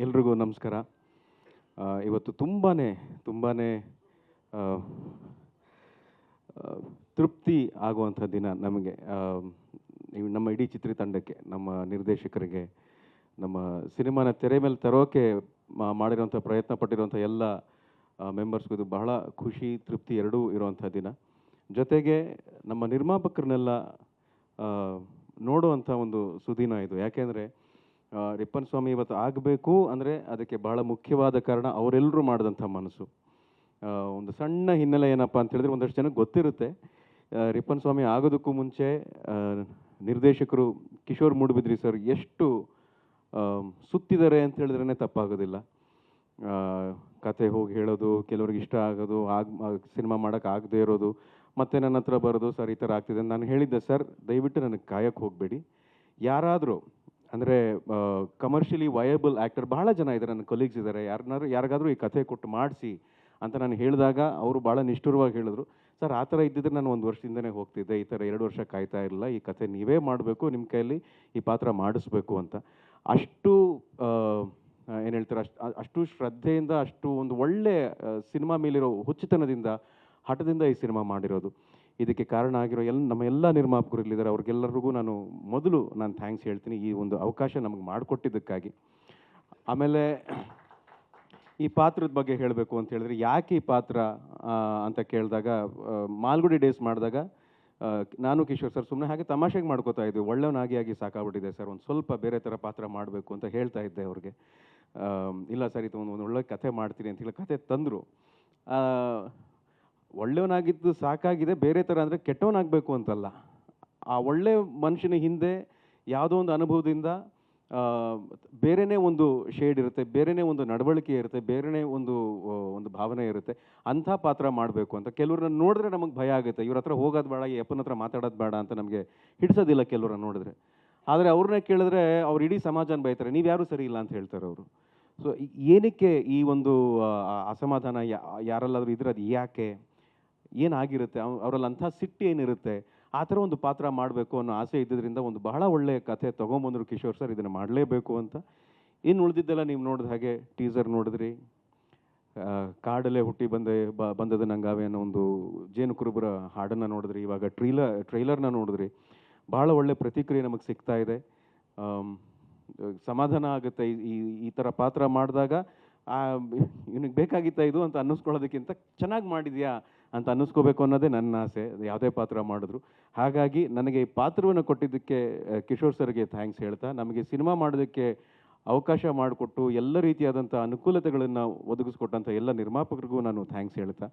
ಎಲ್ರಿಗೂ ನಮಸ್ಕಾರ. ಇವತ್ತು ತುಂಬಾ ತುಂಬಾ ತೃಪ್ತಿ ಆಗುವಂಥ ದಿನ ನಮಗೆ, ನಮ್ಮ ಇಡೀ ಚಿತ್ರತಂಡಕ್ಕೆ, ನಮ್ಮ ನಿರ್ದೇಶಕರಿಗೆ, ನಮ್ಮ ಸಿನಿಮಾನ ತೆರೆ ಮೇಲೆ ತರೋಕೆ ಮಾಡಿರೋಂಥ ಪ್ರಯತ್ನ ಪಟ್ಟಿರುವಂಥ ಎಲ್ಲ ಮೆಂಬರ್ಸ್ಗೂ ಇದು ಬಹಳ ಖುಷಿ ತೃಪ್ತಿ ಎರಡೂ ಇರುವಂಥ ದಿನ. ಜೊತೆಗೆ ನಮ್ಮ ನಿರ್ಮಾಪಕರನ್ನೆಲ್ಲ ನೋಡುವಂಥ ಒಂದು ಸುದಿನ ಇದು. ಯಾಕೆಂದರೆ ರಿಪ್ಪನ್ ಸ್ವಾಮಿ ಇವತ್ತು ಆಗಬೇಕು ಅಂದರೆ ಅದಕ್ಕೆ ಬಹಳ ಮುಖ್ಯವಾದ ಕಾರಣ ಅವರೆಲ್ಲರೂ ಮಾಡಿದಂಥ ಮನಸ್ಸು. ಒಂದು ಸಣ್ಣ ಹಿನ್ನೆಲೆ ಏನಪ್ಪ ಅಂತ ಹೇಳಿದ್ರೆ, ಒಂದಷ್ಟು ಜನಕ್ಕೆ ಗೊತ್ತಿರುತ್ತೆ, ರಿಪ್ಪನ್ ಸ್ವಾಮಿ ಆಗೋದಕ್ಕೂ ಮುಂಚೆ ನಿರ್ದೇಶಕರು ಕಿಶೋರ್ ಮೂಡುಬಿದ್ರಿ ಸರ್ ಎಷ್ಟು ಸುತ್ತಿದ್ದಾರೆ ಅಂತ ಹೇಳಿದ್ರೇ ತಪ್ಪಾಗೋದಿಲ್ಲ. ಕತೆ ಹೋಗಿ ಹೇಳೋದು, ಕೆಲವ್ರಿಗೆ ಇಷ್ಟ ಆಗೋದು, ಸಿನಿಮಾ ಮಾಡೋಕ್ಕೆ ಆಗದೇ ಇರೋದು, ಮತ್ತು ನನ್ನ ಹತ್ರ ಬರೋದು, ಸರ್ ಈ ಥರ ಆಗ್ತಿದೆ. ನಾನು ಹೇಳಿದ್ದೆ, ಸರ್ ದಯವಿಟ್ಟು ನನಗೆ ಕಾಯಕ್ಕೆ ಹೋಗಬೇಡಿ, ಯಾರಾದರೂ ಅಂದರೆ ಕಮರ್ಷಿಯಲಿ ವಯಬಲ್ ಆ್ಯಕ್ಟರ್ ಬಹಳ ಜನ ಇದ್ದಾರೆ, ನನ್ನ ಕೊಲೀಗ್ಸ್ ಇದ್ದಾರೆ, ಯಾರಿಗಾದರೂ ಈ ಕಥೆ ಕೊಟ್ಟು ಮಾಡಿಸಿ ಅಂತ ನಾನು ಹೇಳಿದಾಗ ಅವರು ಭಾಳ ನಿಷ್ಠುರವಾಗಿ ಹೇಳಿದ್ರು, ಸರ್ ಆ ಥರ ಇದ್ದಿದ್ರೆ ನಾನು 1 ವರ್ಷದಿಂದನೇ ಹೋಗ್ತಿದ್ದೆ, ಈ ಥರ 2 ವರ್ಷ ಕಾಯ್ತಾ ಇರಲಿಲ್ಲ, ಈ ಕಥೆ ನೀವೇ ಮಾಡಬೇಕು, ನಿಮ್ಮ ಕೈಯಲ್ಲಿ ಈ ಪಾತ್ರ ಮಾಡಿಸ್ಬೇಕು ಅಂತ. ಅಷ್ಟು ಏನು ಹೇಳ್ತಾರೆ, ಅಷ್ಟು ಶ್ರದ್ಧೆಯಿಂದ, ಅಷ್ಟು ಒಂದು ಒಳ್ಳೆ ಸಿನಿಮಾ ಮೇಲಿರೋ ಹುಚ್ಚುತನದಿಂದ, ಹಠದಿಂದ ಈ ಸಿನಿಮಾ ಮಾಡಿರೋದು. ಇದಕ್ಕೆ ಕಾರಣ ಆಗಿರೋ ನಮ್ಮ ಎಲ್ಲ ನಿರ್ಮಾಪಕರು ಇಲ್ಲಿದ್ದಾರೆ, ಅವ್ರಿಗೆಲ್ಲರಿಗೂ ನಾನು ಥ್ಯಾಂಕ್ಸ್ ಹೇಳ್ತೀನಿ ಈ ಒಂದು ಅವಕಾಶ ನಮಗೆ ಮಾಡಿಕೊಟ್ಟಿದ್ದಕ್ಕಾಗಿ. ಆಮೇಲೆ ಈ ಪಾತ್ರದ ಬಗ್ಗೆ ಹೇಳಬೇಕು ಅಂತ ಹೇಳಿದ್ರೆ, ಯಾಕೆ ಈ ಪಾತ್ರ ಅಂತ ಕೇಳಿದಾಗ, ಮಾಲ್ಗುಡಿ ಡೇಸ್ ಮಾಡಿದಾಗ ನಾನು ಕಿಶೋರ್ ಸರ್ ಸುಮ್ಮನೆ ಹಾಗೆ ತಮಾಷೆಗೆ ಮಾಡ್ಕೋತಾ ಇದ್ವಿ, ಒಳ್ಳೆಯವನಾಗಿ ಸಾಕಾಗ್ಬಿಟ್ಟಿದೆ ಸರ್, ಒಂದು ಸ್ವಲ್ಪ ಬೇರೆ ಥರ ಪಾತ್ರ ಮಾಡಬೇಕು ಅಂತ ಹೇಳ್ತಾ ಇದ್ದೆ ಅವ್ರಿಗೆ. ಇಲ್ಲ ಸರ್, ಇದು ಒಂದು ಒಳ್ಳೆ ಕಥೆ ಮಾಡ್ತೀನಿ ಅಂತ ಹೇಳಿ ಕಥೆ ತಂದರು. ಒಳ್ಳೆಯವನಾಗಿದ್ದು ಸಾಕಾಗಿದೆ, ಬೇರೆ ಥರ ಅಂದರೆ ಕೆಟ್ಟವನಾಗಬೇಕು ಅಂತಲ್ಲ, ಆ ಒಳ್ಳೆ ಮನುಷ್ಯನ ಹಿಂದೆ ಯಾವುದೋ ಒಂದು ಅನುಭವದಿಂದ ಬೇರೆಯೇ ಒಂದು ಶೇಡ್ ಇರುತ್ತೆ, ಬೇರೆಯೇ ಒಂದು ನಡವಳಿಕೆ ಇರುತ್ತೆ, ಬೇರೆಯೇ ಒಂದು ಭಾವನೆ ಇರುತ್ತೆ, ಅಂಥ ಪಾತ್ರ ಮಾಡಬೇಕು ಅಂತ. ಕೆಲವ್ರನ್ನ ನೋಡಿದ್ರೆ ನಮಗೆ ಭಯ ಆಗುತ್ತೆ, ಇವ್ರ ಹತ್ರ ಹೋಗೋದು ಬೇಡ, ಈ ಅಪ್ಪನ ಹತ್ರ ಮಾತಾಡೋದು ಬೇಡ ಅಂತ ನಮಗೆ ಹಿಡಿಸೋದಿಲ್ಲ ಕೆಲವ್ರನ್ನ ನೋಡಿದ್ರೆ. ಆದರೆ ಅವ್ರನ್ನೇ ಕೇಳಿದ್ರೆ ಅವ್ರು ಇಡೀ ಸಮಾಜನ ಬೈತಾರೆ, ನೀವು ಯಾರೂ ಸರಿ ಇಲ್ಲ ಅಂತ ಹೇಳ್ತಾರೆ ಅವರು. ಸೊ ಏನಕ್ಕೆ ಈ ಒಂದು ಅಸಮಾಧಾನ ಯಾರಲ್ಲಾದರೂ ಇದ್ರೆ ಅದು ಯಾಕೆ, ಏನಾಗಿರುತ್ತೆ, ಅವರಲ್ಲಿ ಅಂಥ ಸಿಟ್ಟು ಏನಿರುತ್ತೆ, ಆ ಥರ ಒಂದು ಪಾತ್ರ ಮಾಡಬೇಕು ಅನ್ನೋ ಆಸೆ ಇದ್ದಿದ್ದರಿಂದ ಒಂದು ಬಹಳ ಒಳ್ಳೆಯ ಕಥೆ ತೊಗೊಂಬಂದರು ಕಿಶೋರ್ ಸರ್, ಇದನ್ನು ಮಾಡಲೇಬೇಕು ಅಂತ. ಇನ್ನು ಉಳಿದಿದ್ದೆಲ್ಲ ನೀವು ನೋಡಿದ ಹಾಗೆ ಟೀಸರ್ ನೋಡಿದ್ರಿ, ಕಾಡಲ್ಲೇ ಹುಟ್ಟಿ ಬಂದದ ನಂಗಾವೆ ಅನ್ನೋ ಒಂದು ಜೇನು ಕುರುಬರ ಹಾಡನ್ನು ನೋಡಿದ್ರಿ, ಇವಾಗ ಟ್ರೈಲರ್ನ ನೋಡಿದ್ರಿ. ಭಾಳ ಒಳ್ಳೆ ಪ್ರತಿಕ್ರಿಯೆ ನಮಗೆ ಸಿಗ್ತಾ ಇದೆ, ಸಮಾಧಾನ ಆಗುತ್ತೆ. ಈ ಥರ ಪಾತ್ರ ಮಾಡಿದಾಗ ಇವನಿಗೆ ಬೇಕಾಗಿತ್ತ ಇದು ಅಂತ ಅನ್ನಿಸ್ಕೊಳ್ಳೋದಕ್ಕಿಂತ ಚೆನ್ನಾಗಿ ಮಾಡಿದ್ಯಾ ಅಂತ ಅನ್ನಿಸ್ಕೋಬೇಕು ಅನ್ನೋದೇ ನನ್ನ ಆಸೆ, ಯಾವುದೇ ಪಾತ್ರ ಮಾಡಿದ್ರು. ಹಾಗಾಗಿ ನನಗೆ ಈ ಪಾತ್ರವನ್ನು ಕೊಟ್ಟಿದ್ದಕ್ಕೆ ಕಿಶೋರ್ ಸರ್ಗೆ ಥ್ಯಾಂಕ್ಸ್ ಹೇಳ್ತಾ, ನಮಗೆ ಸಿನಿಮಾ ಮಾಡೋದಕ್ಕೆ ಅವಕಾಶ ಮಾಡಿಕೊಟ್ಟು ಎಲ್ಲ ರೀತಿಯಾದಂಥ ಅನುಕೂಲತೆಗಳನ್ನು ಒದಗಿಸ್ಕೊಟ್ಟಂಥ ಎಲ್ಲ ನಿರ್ಮಾಪಕರಿಗೂ ನಾನು ಥ್ಯಾಂಕ್ಸ್ ಹೇಳ್ತಾ,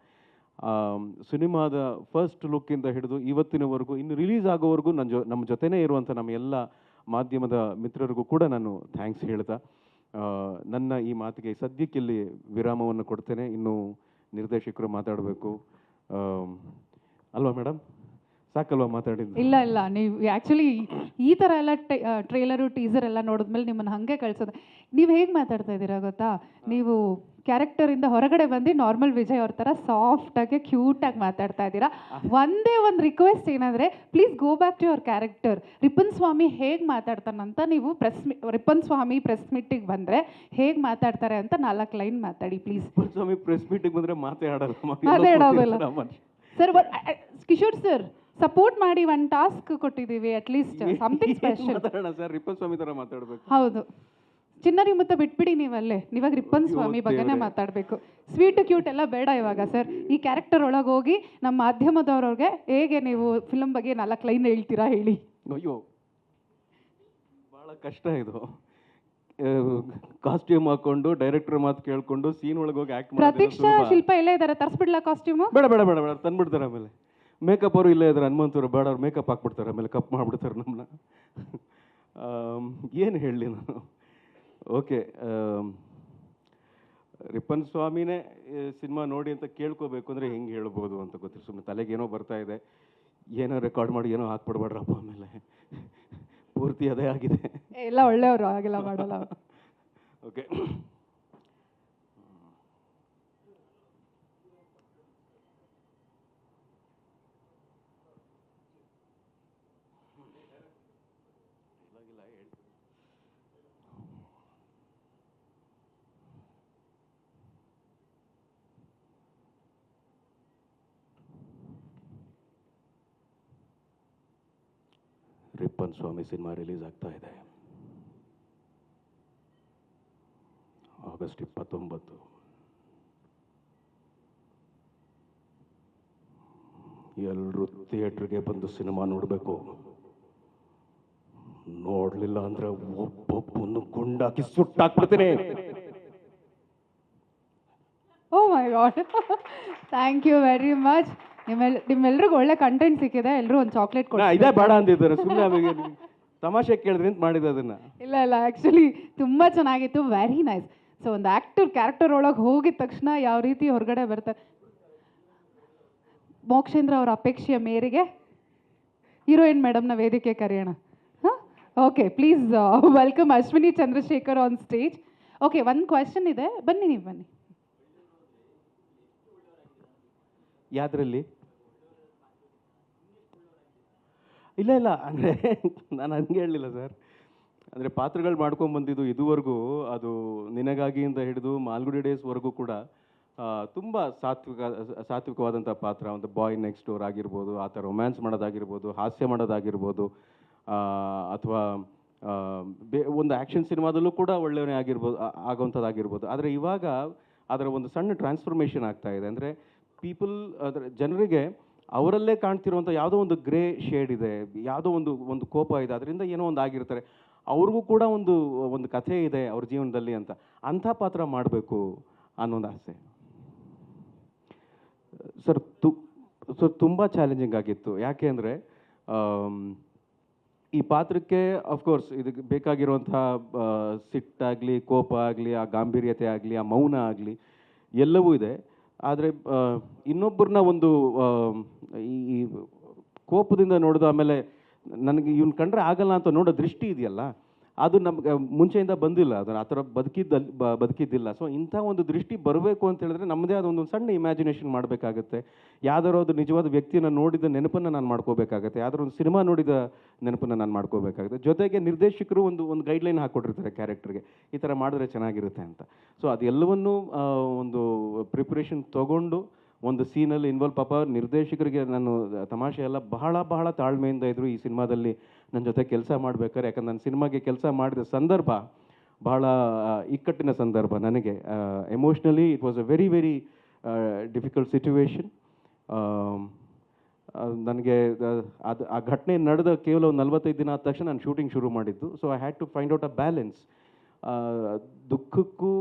ಸಿನಿಮಾದ ಫಸ್ಟ್ ಲುಕ್ಕಿಂದ ಹಿಡಿದು ಇವತ್ತಿನವರೆಗೂ, ಇನ್ನು ರಿಲೀಸ್ ಆಗೋವರೆಗೂ ನಮ್ಮ ಜೊತೆನೇ ಇರುವಂಥ ನಮ್ಮ ಎಲ್ಲ ಮಾಧ್ಯಮದ ಮಿತ್ರರಿಗೂ ಕೂಡ ನಾನು ಥ್ಯಾಂಕ್ಸ್ ಹೇಳ್ತಾ, ನನ್ನ ಈ ಮಾತಿಗೆ ಸದ್ಯಕ್ಕೆ ಇಲ್ಲಿ ವಿರಾಮವನ್ನು ಕೊಡ್ತೇನೆ. ಇನ್ನು ನಿರ್ದೇಶಕರು ಮಾತಾಡಬೇಕು ಅಲ್ವಾ ಮೇಡಮ್? ಸಾಕಲ್ವಾ ಮಾತಾಡಿದ್ದು? ಇಲ್ಲ, ನೀವು ಆ್ಯಕ್ಚುಲಿ ಈ ಥರ ಎಲ್ಲ ಟ್ರೇಲರು ಟೀಸರ್ ಎಲ್ಲ ನೋಡಿದ್ಮೇಲೆ ನಿಮ್ಮನ್ನು ಹಾಗೆ ಕಳ್ಸೋದು. ನೀವು ಹೇಗೆ ಮಾತಾಡ್ತಾ ಇದ್ದೀರಾ ಗೊತ್ತಾ, ನೀವು ಕ್ಯಾರೆಕ್ಟರಿಂದ ಹೊರಗಡೆ ಬಂದು ನಾರ್ಮಲ್ ವಿಜಯ್ ಅವ್ರ ಥರ ಸಾಫ್ಟಾಗಿ ಕ್ಯೂಟಾಗಿ ಮಾತಾಡ್ತಾ ಇದ್ದೀರಾ. ಒಂದೇ ಒಂದು ರಿಕ್ವೆಸ್ಟ್ ಏನಂದರೆ, please go back to your character. Rippen Swamy ಹೇಗೆ ಮಾತಾಡ್ತಾನಂತ ನೀವು ರಿಪ್ಪನ್ ಸ್ವಾಮಿ ಪ್ರೆಸ್ ಮೀಟಿಗೆ ಬಂದರೆ ಹೇಗೆ ಮಾತಾಡ್ತಾರೆ ಅಂತ 4 ಲೈನ್ ಮಾತಾಡಿ ಪ್ಲೀಸ್. ಸ್ವಾಮಿ ಪ್ರೆಸ್ ಮೀಟಿಗೆ ಬಂದರೆ ಮಾತಾಡೋದಿಲ್ಲ ಸರ್. ಕಿಶೋರ್ ಸರ್ ಸಪೋರ್ಟ್ ಮಾಡಿ ಒಂದು ಟಾಸ್ಕ್ ಕೊಟ್ಟಿದ್ದೀವಿ, at least something special. Sir Rippen Swamy ಥರ ಮಾತಾಡಬೇಕು. ಹೌದು, ಚಿನ್ನರಿ ಮತ್ತೆ ಬಿಟ್ಬಿಡಿ ನೀವಲ್ಲೇ, ನೀವಾಗ ರಿಪ್ಪನ್ ಸ್ವಾಮಿ ಬಗ್ಗೆನೇ ಮಾತಾಡಬೇಕು. ಸ್ವೀಟ್ ಕ್ಯೂಟ್ ಎಲ್ಲ ಬೇಡ ಇವಾಗ ಸರ್. ಈ ಕ್ಯಾರೆಕ್ಟರ್ ಒಳಗೆ ಹೋಗಿ ನಮ್ಮ ಮಾಧ್ಯಮದವ್ರಿಗೆ ಹೇಗೆ ನೀವು ಫಿಲಮ್ ಬಗ್ಗೆ 4 ಲೈನ್ ಹೇಳ್ತೀರಾ ಹೇಳಿ. ಅಯ್ಯೋ ಭಾಳ ಕಷ್ಟ ಇದು, ಕಾಸ್ಟ್ಯೂಮ್ ಹಾಕೊಂಡು ಡೈರೆಕ್ಟರ್ ಮಾತು ಕೇಳ್ಕೊಂಡು ಸೀನ್ ಒಳಗೆ ಹೋಗಿ ಆಕ್ಟ್ ಮಾಡಿ. ಪ್ರತೀಕ್ಷಾ ಶಿಲ್ಪ ಎಲ್ಲೇ ಇದ್ದಾರೆ, ತರಿಸ್ಬಿಡ್ಲಾ ಕಾಸ್ಟ್ಯೂಮು? ಬೇಡ ತಂದ್ಬಿಡ್ತಾರೆ. ಆಮೇಲೆ ಮೇಕಪ್ ಅವರು ಇಲ್ಲೇ ಇದ್ದಾರೆ, ಹನುಮಂತವ್ರು ಬೇಡ, ಅವ್ರು ಮೇಕಪ್ ಹಾಕ್ಬಿಡ್ತಾರೆ, ಆಮೇಲೆ ಕಪ್ ಮಾಡಿಬಿಡ್ತಾರೆ ನಮ್ಮನ್ನ. ಏನು ಹೇಳಲಿ ನಾನು. ಓಕೆ, ರಿಪ್ಪನ್ ಸ್ವಾಮಿನೇ ಸಿನಿಮಾ ನೋಡಿ ಅಂತ ಕೇಳ್ಕೋಬೇಕು ಅಂದರೆ ಹೆಂಗೆ ಹೇಳ್ಬೋದು ಅಂತ ಗೊತ್ತಿಲ್ಲ. ಸುಮ್ಮನೆ ತಲೆಗೇನೋ ಬರ್ತಾ ಇದೆ, ಏನೋ ರೆಕಾರ್ಡ್ ಮಾಡಿ ಏನೋ ಹಾಕ್ಬಿಡ್ಬೇಡ್ರಪ್ಪ, ಆಮೇಲೆ ಪೂರ್ತಿ ಅದೇ ಆಗಿದೆ. ಎಲ್ಲ ಒಳ್ಳೆಯವರು, ಹಾಗೆಲ್ಲ ಮಾಡಲ್ಲ. ಓಕೆ, ರಿಪ್ಪನ್ ಸ್ವಾಮಿ ಸಿನಿಮಾ ರಿಲೀಸ್ ಆಗ್ತಾ ಇದೆ ಆಗಸ್ಟ್ 29. ಎಲ್ಲರೂ ಥಿಯೇಟ್ರಿಗೆ ಬಂದು ಸಿನಿಮಾ ನೋಡಬೇಕು. ನೋಡಲಿಲ್ಲ ಅಂದ್ರೆ ಒಬ್ಬೊಬ್ಬನ್ನು ಗುಂಡಾಕಿ ಸುಟ್ಟಾಕ್ಬಿಡ್ತೀನಿ. Oh my god, thank you very much. ನಿಮ್ಮೆಲ್ರಿಗೂ ಒಳ್ಳೆ ಕಂಟೆಂಟ್ ಸಿಕ್ಕಿದೆ. ಎಲ್ಲರೂ ಒಂದು ಚಾಕ್ಲೇಟ್ ಕೊಡಿ. ಇದೇ ಬೇಡ ಅಂದಿದ್ದಾರೆ, ಸುಮ್ಮನೆ ಅವರಿಗೆ ತಮಾಷೆ ಕೇಳಿದ್ರಿ ಅಂತ ಮಾಡಿದೆ ಅದನ್ನ. ಇಲ್ಲ ಆ್ಯಕ್ಚುಲಿ ತುಂಬ ಚೆನ್ನಾಗಿತ್ತು, ವೆರಿ ನೈಸ್. ಸೊ ಒಂದು ಕ್ಯಾರೆಕ್ಟರ್ ಒಳಗೆ ಹೋಗಿದ ತಕ್ಷಣ ಯಾವ ರೀತಿ ಹೊರಗಡೆ ಬರ್ತಾರೆ. ಮೋಕ್ಷೇಂದ್ರ ಅವರ ಅಪೇಕ್ಷೆಯ ಮೇರೆಗೆ ಹೀರೋಯಿನ್ ಮೇಡಮ್ನ ವೇದಿಕೆ ಕರೆಯೋಣ. ಹಾಂ, okay, please welcome Ashwini Chandrashekhar on stage. Okay, ಒಂದು ಕ್ವೆಶನ್ ಇದೆ, ಬನ್ನಿ ನೀವು ಬನ್ನಿ. ಯಾವ್ದ್ರಲ್ಲಿ? ಇಲ್ಲ ಅಂದರೆ ನಾನು ಹಂಗೆ ಹೇಳಲಿಲ್ಲ ಸರ್. ಅಂದರೆ ಪಾತ್ರಗಳು ಮಾಡ್ಕೊಂಬಂದಿದ್ದು ಇದುವರೆಗೂ, ಅದು ನಿನಗಾಗಿಯಿಂದ ಹಿಡಿದು ಮಾಲ್ಗುಡಿ ಡೇಸ್ವರೆಗೂ ಕೂಡ ತುಂಬ ಸಾತ್ವಿಕವಾದಂಥ ಪಾತ್ರ. ಒಂದು ಬಾಯ್ ನೆಕ್ಸ್ಟ್ ಡೋರ್ ಆಗಿರ್ಬೋದು, ಆ ಥರ ರೊಮ್ಯಾನ್ಸ್ ಮಾಡೋದಾಗಿರ್ಬೋದು, ಹಾಸ್ಯ ಮಾಡೋದಾಗಿರ್ಬೋದು, ಅಥವಾ ಒಂದು ಆ್ಯಕ್ಷನ್ ಸಿನಿಮಾದಲ್ಲೂ ಕೂಡ ಒಳ್ಳೆಯವನೇ ಆಗೋವಂಥದ್ದಾಗಿರ್ಬೋದು. ಆದರೆ ಇವಾಗ ಅದರ ಒಂದು ಸಣ್ಣ ಟ್ರಾನ್ಸ್ಫಾರ್ಮೇಷನ್ ಆಗ್ತಾ ಇದೆ. ಅಂದರೆ ಅದರ ಜನರಿಗೆ ಅವರಲ್ಲೇ ಕಾಣ್ತಿರುವಂಥ ಯಾವುದೋ ಒಂದು ಗ್ರೇ ಶೇಡ್ ಇದೆ, ಯಾವುದೋ ಒಂದು ಕೋಪ ಇದೆ, ಅದರಿಂದ ಏನೋ ಒಂದು ಆಗಿರ್ತಾರೆ. ಅವ್ರಿಗೂ ಕೂಡ ಒಂದು ಕಥೆ ಇದೆ ಅವ್ರ ಜೀವನದಲ್ಲಿ ಅಂತ, ಅಂಥ ಪಾತ್ರ ಮಾಡಬೇಕು ಅನ್ನೋದು ಆಸೆ ಸರ್. ತುಂಬ ಚಾಲೆಂಜಿಂಗ್ ಆಗಿತ್ತು. ಯಾಕೆ ಅಂದರೆ ಈ ಪಾತ್ರಕ್ಕೆ ಅಫ್ಕೋರ್ಸ್ ಇದಕ್ಕೆ ಬೇಕಾಗಿರುವಂಥ ಸಿಟ್ಟಾಗಲಿ, ಕೋಪ ಆಗಲಿ, ಆ ಗಾಂಭೀರ್ಯತೆ ಆಗಲಿ, ಆ ಮೌನ ಆಗಲಿ, ಎಲ್ಲವೂ ಇದೆ. ಆದರೆ ಇನ್ನೊಬ್ಬರನ್ನ ಒಂದು ಈ ಕೋಪದಿಂದ ನೋಡೋದು, ಆಮೇಲೆ ನನಗೆ ಇವ್ನು ಕಂಡ್ರೆ ಆಗಲ್ಲ ಅಂತ ನೋಡೋ ದೃಷ್ಟಿ ಇದೆಯಲ್ಲ, ಅದು ನಮ್ಗೆ ಮುಂಚೆಯಿಂದ ಬಂದಿಲ್ಲ. ಅದನ್ನು ಆ ಥರ ಬದುಕಿದ್ದಿಲ್ಲ. ಸೊ ಇಂಥ ಒಂದು ದೃಷ್ಟಿ ಬರಬೇಕು ಅಂತ ಹೇಳಿದ್ರೆ ನಮ್ಮದೇ ಆದ ಒಂದು ಸಣ್ಣ ಇಮ್ಯಾಜಿನೇಷನ್ ಮಾಡಬೇಕಾಗತ್ತೆ. ಯಾವ್ದಾರೋ ಒಂದು ನಿಜವಾದ ವ್ಯಕ್ತಿನ ನೋಡಿದ ನೆನಪನ್ನು ನಾನು ಮಾಡ್ಕೋಬೇಕಾಗತ್ತೆ, ಯಾವ್ದಾರು ಒಂದು ಸಿನಿಮಾ ನೋಡಿದ ನೆನಪನ್ನು ನಾನು ಮಾಡ್ಕೋಬೇಕಾಗುತ್ತೆ. ಜೊತೆಗೆ ನಿರ್ದೇಶಕರು ಒಂದು ಗೈಡ್ಲೈನ್ ಹಾಕ್ಕೊಟ್ಟಿರ್ತಾರೆ ಕ್ಯಾರೆಕ್ಟರ್ಗೆ, ಈ ಥರ ಮಾಡಿದ್ರೆ ಚೆನ್ನಾಗಿರುತ್ತೆ ಅಂತ. ಸೊ ಅದೆಲ್ಲವನ್ನೂ ಒಂದು ಪ್ರಿಪ್ರೇಷನ್ ತೊಗೊಂಡು ಒಂದು ಸೀನಲ್ಲಿ ಇನ್ವಾಲ್ವ್. ಪಾಪ ನಿರ್ದೇಶಕರಿಗೆ ನಾನು ತಮಾಷೆ ಎಲ್ಲ ಬಹಳ ತಾಳ್ಮೆಯಿಂದ ಇದ್ದರು ಈ ಸಿನಿಮಾದಲ್ಲಿ ನನ್ನ ಜೊತೆ ಕೆಲಸ ಮಾಡ್ಬೇಕಾದ್ರೆ. ಯಾಕಂದ್ರೆ ನಾನು ಸಿನಿಮಾಗೆ ಕೆಲಸ ಮಾಡಿದ ಸಂದರ್ಭ ಬಹಳ ಇಕ್ಕಟ್ಟಿನ ಸಂದರ್ಭ ನನಗೆ. Emotionally it was a very difficult situation. ನನಗೆ ಆ ಘಟನೆ ನಡೆದ ಕೇವಲ 45 ದಿನ ಆದ ತಕ್ಷಣ ನಾನು ಶೂಟಿಂಗ್ ಶುರು ಮಾಡಿದ್ದು. So I had to find out a balance. ದುಃಖಕ್ಕೂ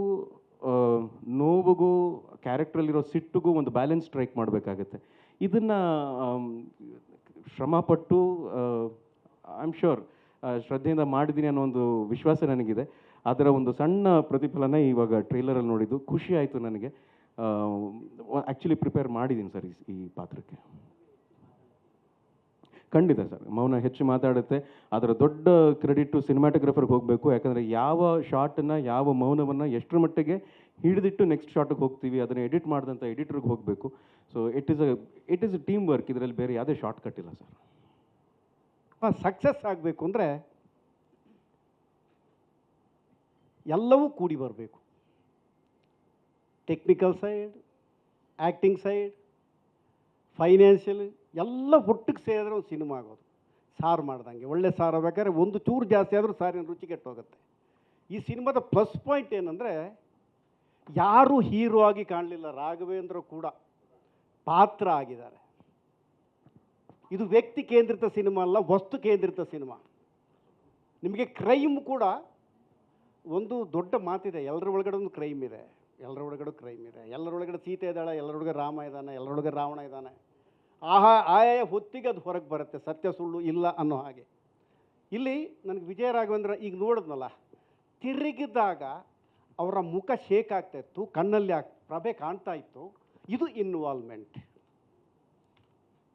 ನೋವಿಗೂ, ಕ್ಯಾರೆಕ್ಟ್ರಲ್ಲಿರೋ ಸಿಟ್ಟಿಗೂ ಒಂದು ಬ್ಯಾಲೆನ್ಸ್ ಸ್ಟ್ರೈಕ್ ಮಾಡಬೇಕಾಗತ್ತೆ. ಇದನ್ನು ಶ್ರಮಪಟ್ಟು ಐ ಆಮ್ ಶ್ಯೂರ್ ಶ್ರದ್ಧೆಯಿಂದ ಮಾಡಿದ್ದೀನಿ ಅನ್ನೋ ಒಂದು ವಿಶ್ವಾಸ ನನಗಿದೆ. ಅದರ ಒಂದು ಸಣ್ಣ ಪ್ರತಿಫಲನ ಇವಾಗ ಟ್ರೈಲರಲ್ಲಿ ನೋಡಿದ್ದು ಖುಷಿ ಆಯಿತು ನನಗೆ. ಆ್ಯಕ್ಚುಲಿ ಪ್ರಿಪೇರ್ ಮಾಡಿದ್ದೀನಿ ಸರ್ ಈ ಪಾತ್ರಕ್ಕೆ. ಖಂಡಿತ ಸರ್, ಮೌನ ಹೆಚ್ಚು ಮಾತಾಡುತ್ತೆ. ಅದರ ದೊಡ್ಡ ಕ್ರೆಡಿಟು ಸಿನಿಮಾಟೋಗ್ರಫರ್ಗೆ ಹೋಗಬೇಕು. ಯಾಕಂದರೆ ಯಾವ ಶಾರ್ಟನ್ನು, ಯಾವ ಮೌನವನ್ನು ಎಷ್ಟರ ಮಟ್ಟಿಗೆ ಹಿಡಿದಿಟ್ಟು ನೆಕ್ಸ್ಟ್ ಶಾರ್ಟಿಗೆ ಹೋಗ್ತೀವಿ, ಅದನ್ನು ಎಡಿಟ್ ಮಾಡಿದಂಥ ಎಡಿಟರ್ಗೆ ಹೋಗಬೇಕು. So it is a team work. ಇದರಲ್ಲಿ ಬೇರೆ ಯಾವುದೇ ಶಾರ್ಟ್ ಕಟ್ ಇಲ್ಲ ಸರ್. ಸಕ್ಸಸ್ ಆಗಬೇಕು ಅಂದರೆ ಎಲ್ಲವೂ ಕೂಡಿ ಬರಬೇಕು. Technical side, acting side, financial ಎಲ್ಲ ಒಟ್ಟಿಗೆ ಸೇರಿದ್ರೆ ಒಂದು ಸಿನಿಮಾ ಆಗೋದು. ಸಾರು ಮಾಡ್ದಂಗೆ, ಒಳ್ಳೆ ಸಾರು ಬೇಕಾದ್ರೆ ಒಂದು ಚೂರು ಜಾಸ್ತಿ ಆದರೂ ಸಾರಿನ ರುಚಿ ಕೆಟ್ಟೋಗುತ್ತೆ. ಈ ಸಿನಿಮಾದ ಪ್ಲಸ್ ಪಾಯಿಂಟ್ ಏನಂದರೆ, ಯಾರೂ ಹೀರೋ ಆಗಿ ಕಾಣಲಿಲ್ಲ. ರಾಘವೇಂದ್ರ ಕೂಡ ಪಾತ್ರ ಆಗಿದ್ದಾರೆ. ಇದು ವ್ಯಕ್ತಿ ಕೇಂದ್ರಿತ ಸಿನಿಮಾ ಅಲ್ಲ, ವಸ್ತು ಕೇಂದ್ರಿತ ಸಿನಿಮಾ. ನಿಮಗೆ ಕ್ರೈಮ್ ಕೂಡ ಒಂದು ದೊಡ್ಡ ಮಾತಿದೆ, ಎಲ್ಲರ ಒಳಗಡೆ ಒಂದು ಕ್ರೈಮ್ ಇದೆ, ಎಲ್ಲರೊಳಗಡೆ ಸೀತೆ ಇದ್ದಾಳೆ, ಎಲ್ಲರೊಳಗೆ ರಾಮ ಇದ್ದಾನೆ, ಎಲ್ಲರೊಳಗೆ ರಾವಣ ಇದ್ದಾನೆ. ಆಯಾ ಹೊತ್ತಿಗೆ ಅದು ಹೊರಗೆ ಬರುತ್ತೆ, ಸತ್ಯ ಸುಳ್ಳು ಇಲ್ಲ ಅನ್ನೋ ಹಾಗೆ. ಇಲ್ಲಿ ನನಗೆ ವಿಜಯ ರಾಘವೇಂದ್ರ ಈಗ ನೋಡಿದ್ನಲ್ಲ, ತಿರುಗಿದಾಗ ಅವರ ಮುಖ ಶೇಕ್ ಆಗ್ತಾಯಿತ್ತು, ಕಣ್ಣಲ್ಲಿ ಪ್ರಭೆ ಕಾಣ್ತಾ ಇತ್ತು. ಇದು ಇನ್ವಾಲ್ವ್ಮೆಂಟ್.